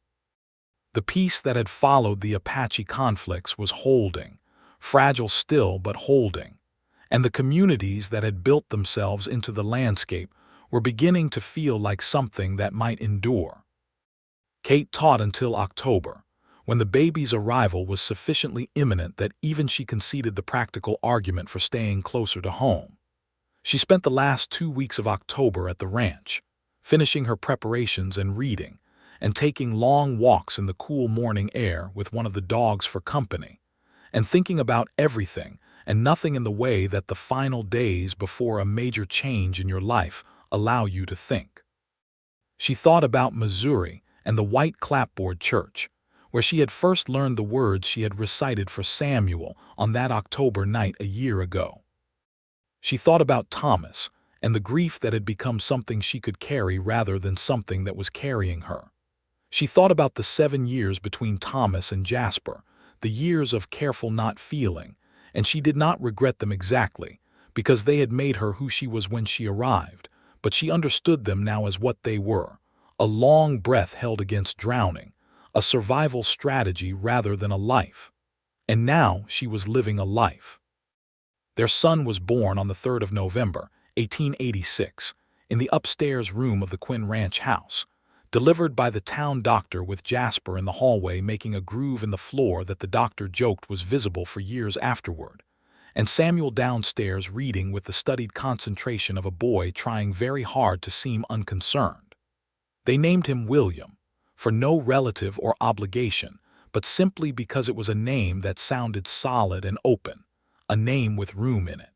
The peace that had followed the Apache conflicts was holding, fragile still but holding, and the communities that had built themselves into the landscape were beginning to feel like something that might endure. Kate taught until October, when the baby's arrival was sufficiently imminent that even she conceded the practical argument for staying closer to home. She spent the last 2 weeks of October at the ranch, finishing her preparations and reading, and taking long walks in the cool morning air with one of the dogs for company, and thinking about everything and nothing in the way that the final days before a major change in your life allow you to think. She thought about Missouri and the white clapboard church, where she had first learned the words she had recited for Samuel on that October night a year ago. She thought about Thomas and the grief that had become something she could carry rather than something that was carrying her. She thought about the 7 years between Thomas and Jasper, the years of careful not feeling, and she did not regret them exactly, because they had made her who she was when she arrived, but she understood them now as what they were, a long breath held against drowning, a survival strategy rather than a life. And now she was living a life. Their son was born on the 3rd of November, 1886, in the upstairs room of the Quinn Ranch house, delivered by the town doctor with Jasper in the hallway making a groove in the floor that the doctor joked was visible for years afterward, and Samuel downstairs reading with the studied concentration of a boy trying very hard to seem unconcerned. They named him William, for no relative or obligation, but simply because it was a name that sounded solid and open, a name with room in it.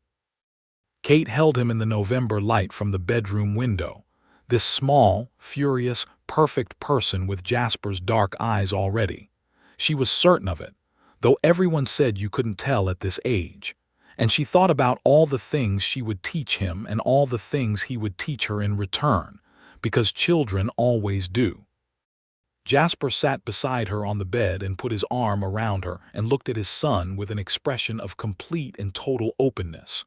Kate held him in the November light from the bedroom window, this small, furious, perfect person with Jasper's dark eyes already. She was certain of it, though everyone said you couldn't tell at this age, and she thought about all the things she would teach him and all the things he would teach her in return, because children always do. Jasper sat beside her on the bed and put his arm around her and looked at his son with an expression of complete and total openness.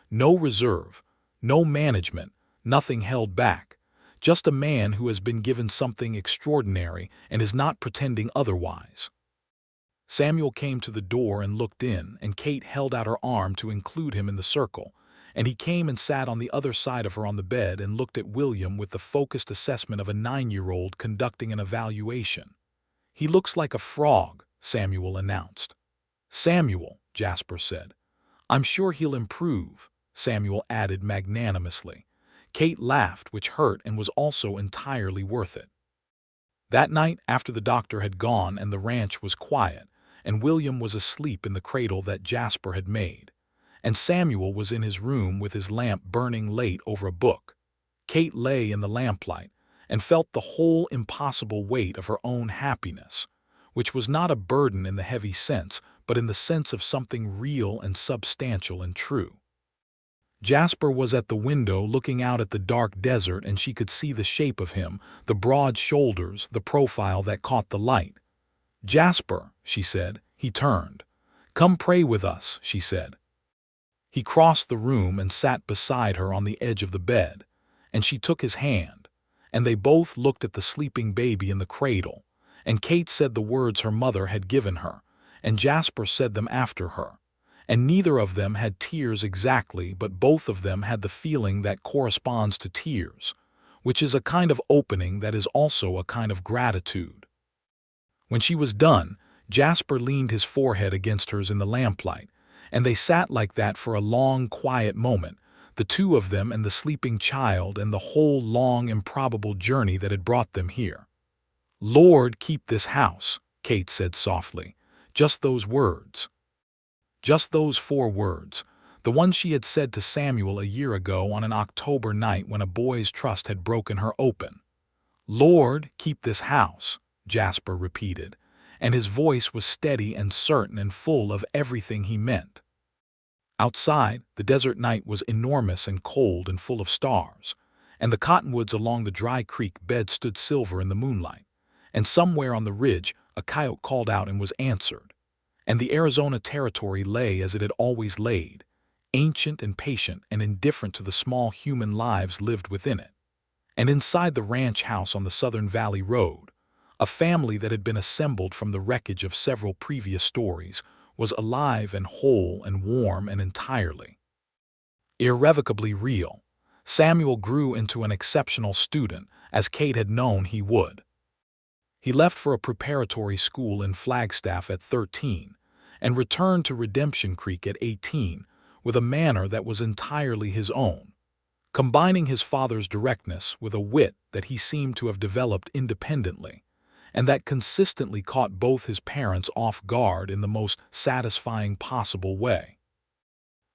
No reserve, no management, nothing held back, just a man who has been given something extraordinary and is not pretending otherwise. Samuel came to the door and looked in, and Kate held out her arm to include him in the circle, and he came and sat on the other side of her on the bed and looked at William with the focused assessment of a 9-year-old conducting an evaluation. "He looks like a frog," Samuel announced. "Samuel," Jasper said. "I'm sure he'll improve," Samuel added magnanimously. Kate laughed, which hurt and was also entirely worth it. That night, after the doctor had gone and the ranch was quiet, and William was asleep in the cradle that Jasper had made, and Samuel was in his room with his lamp burning late over a book, Kate lay in the lamplight and felt the whole impossible weight of her own happiness, which was not a burden in the heavy sense, but in the sense of something real and substantial and true. Jasper was at the window looking out at the dark desert, and she could see the shape of him, the broad shoulders, the profile that caught the light. "Jasper," she said. He turned. "Come pray with us," she said. He crossed the room and sat beside her on the edge of the bed, and she took his hand, and they both looked at the sleeping baby in the cradle, and Kate said the words her mother had given her, and Jasper said them after her, and neither of them had tears exactly, but both of them had the feeling that corresponds to tears, which is a kind of opening that is also a kind of gratitude. When she was done, Jasper leaned his forehead against hers in the lamplight, and they sat like that for a long, quiet moment, the two of them and the sleeping child and the whole long, improbable journey that had brought them here. "Lord, keep this house," Kate said softly. Just those words. Just those 4 words, the ones she had said to Samuel a year ago on an October night when a boy's trust had broken her open. "Lord, keep this house," Jasper repeated, and his voice was steady and certain and full of everything he meant. Outside, the desert night was enormous and cold and full of stars, and the cottonwoods along the dry creek bed stood silver in the moonlight, and somewhere on the ridge a coyote called out and was answered, and the Arizona Territory lay as it had always laid, ancient and patient and indifferent to the small human lives lived within it. And inside the ranch house on the Southern Valley Road, a family that had been assembled from the wreckage of several previous stories was alive and whole and warm and entirely, irrevocably real. Samuel grew into an exceptional student, as Kate had known he would. He left for a preparatory school in Flagstaff at 13 and returned to Redemption Creek at 18 with a manner that was entirely his own, combining his father's directness with a wit that he seemed to have developed independently, and that consistently caught both his parents off guard in the most satisfying possible way.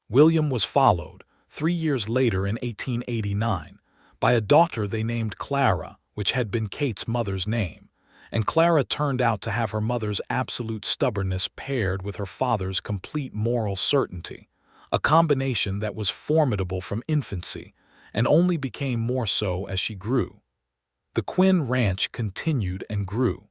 William was followed, 3 years later in 1889, by a daughter they named Clara, which had been Kate's mother's name, and Clara turned out to have her mother's absolute stubbornness paired with her father's complete moral certainty, a combination that was formidable from infancy and only became more so as she grew. The Quinn Ranch continued and grew.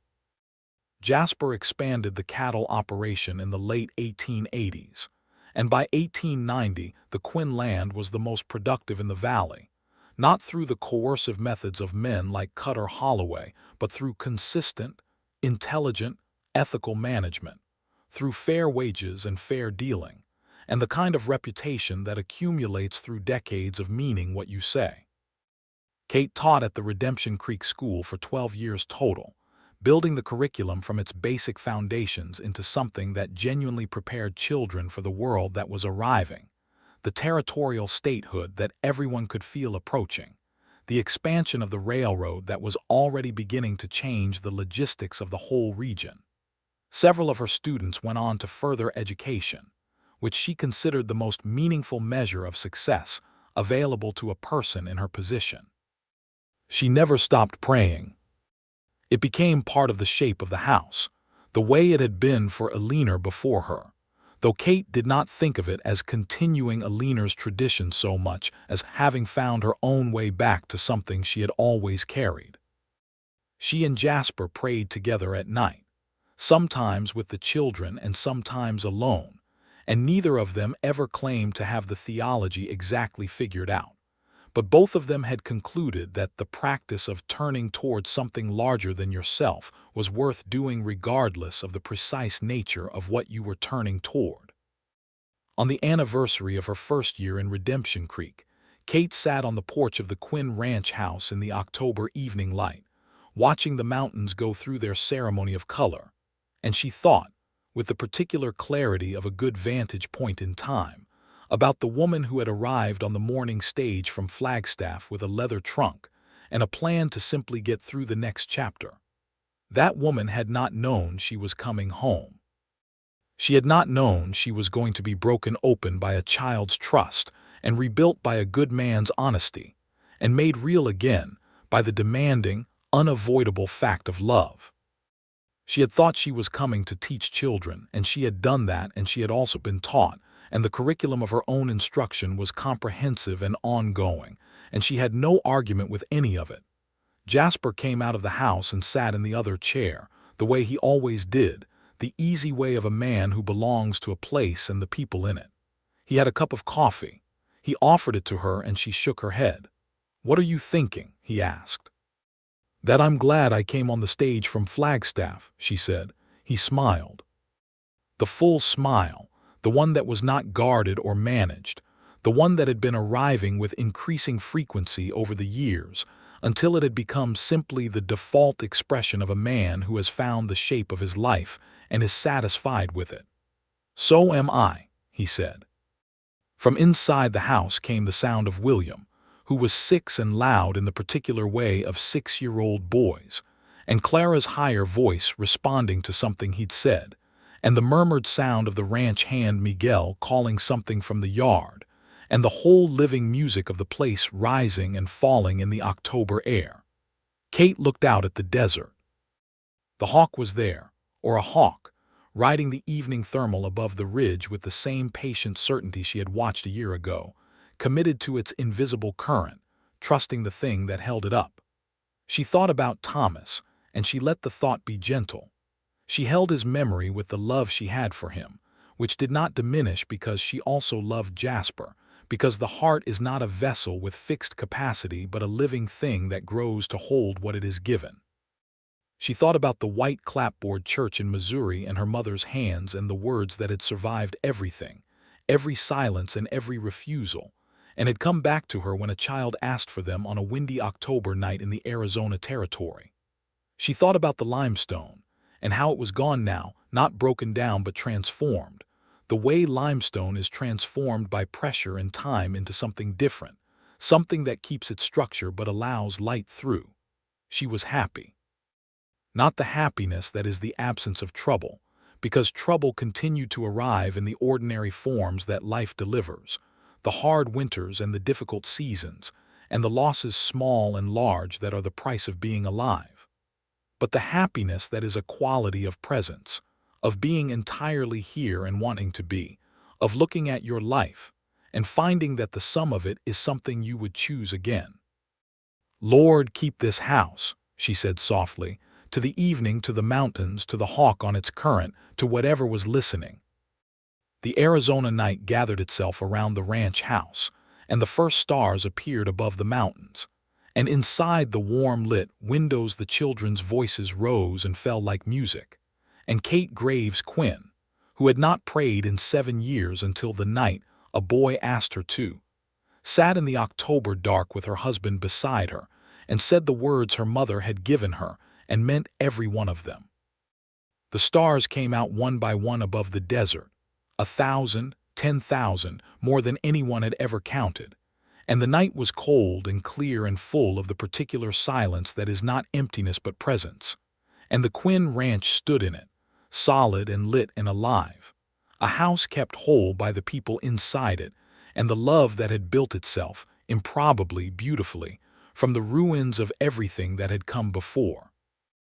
Jasper expanded the cattle operation in the late 1880s, and by 1890 the Quinn land was the most productive in the valley, not through the coercive methods of men like Cutter Holloway, but through consistent, intelligent, ethical management, through fair wages and fair dealing, and the kind of reputation that accumulates through decades of meaning what you say. Kate taught at the Redemption Creek School for 12 years total, building the curriculum from its basic foundations into something that genuinely prepared children for the world that was arriving, the territorial statehood that everyone could feel approaching, the expansion of the railroad that was already beginning to change the logistics of the whole region. Several of her students went on to further education, which she considered the most meaningful measure of success available to a person in her position. She never stopped praying. It became part of the shape of the house, the way it had been for Eleanor before her, though Kate did not think of it as continuing Eleanor's tradition so much as having found her own way back to something she had always carried. She and Jasper prayed together at night, sometimes with the children and sometimes alone, and neither of them ever claimed to have the theology exactly figured out, but both of them had concluded that the practice of turning towards something larger than yourself was worth doing regardless of the precise nature of what you were turning toward. On the anniversary of her first year in Redemption Creek, Kate sat on the porch of the Quinn Ranch house in the October evening light, watching the mountains go through their ceremony of color, and she thought, with the particular clarity of a good vantage point in time, about the woman who had arrived on the morning stage from Flagstaff with a leather trunk and a plan to simply get through the next chapter. That woman had not known she was coming home. She had not known she was going to be broken open by a child's trust and rebuilt by a good man's honesty, and made real again by the demanding, unavoidable fact of love. She had thought she was coming to teach children, and she had done that, and she had also been taught, and the curriculum of her own instruction was comprehensive and ongoing, and she had no argument with any of it. Jasper came out of the house and sat in the other chair, the way he always did, the easy way of a man who belongs to a place and the people in it. He had a cup of coffee. He offered it to her and she shook her head. "What are you thinking?" he asked. "That I'm glad I came on the stage from Flagstaff," she said. He smiled. The full smile, the one that was not guarded or managed, the one that had been arriving with increasing frequency over the years, until it had become simply the default expression of a man who has found the shape of his life and is satisfied with it. "So am I," he said. From inside the house came the sound of William, who was 6 and loud in the particular way of 6-year-old boys, and Clara's higher voice responding to something he'd said, and the murmured sound of the ranch hand Miguel calling something from the yard, and the whole living music of the place rising and falling in the October air. Kate looked out at the desert. The hawk was there, or a hawk, riding the evening thermal above the ridge with the same patient certainty she had watched a year ago, committed to its invisible current, trusting the thing that held it up. She thought about Thomas, and she let the thought be gentle. She held his memory with the love she had for him, which did not diminish because she also loved Jasper, because the heart is not a vessel with fixed capacity but a living thing that grows to hold what it is given. She thought about the white clapboard church in Missouri and her mother's hands and the words that had survived everything, every silence and every refusal, and had come back to her when a child asked for them on a windy October night in the Arizona Territory. She thought about the limestone, and how it was gone now, not broken down but transformed, the way limestone is transformed by pressure and time into something different, something that keeps its structure but allows light through. She was happy. Not the happiness that is the absence of trouble, because trouble continued to arrive in the ordinary forms that life delivers, the hard winters and the difficult seasons, and the losses small and large that are the price of being alive. But the happiness that is a quality of presence, of being entirely here and wanting to be, of looking at your life, and finding that the sum of it is something you would choose again. "Lord, keep this house," she said softly, to the evening, to the mountains, to the hawk on its current, to whatever was listening. The Arizona night gathered itself around the ranch house, and the first stars appeared above the mountains, and inside the warm-lit windows the children's voices rose and fell like music, and Kate Graves Quinn, who had not prayed in 7 years until the night a boy asked her to, sat in the October dark with her husband beside her and said the words her mother had given her and meant every one of them. The stars came out one by one above the desert, 1,000, 10,000, more than anyone had ever counted, and the night was cold and clear and full of the particular silence that is not emptiness but presence, and the Quinn Ranch stood in it, solid and lit and alive, a house kept whole by the people inside it, and the love that had built itself, improbably, beautifully, from the ruins of everything that had come before.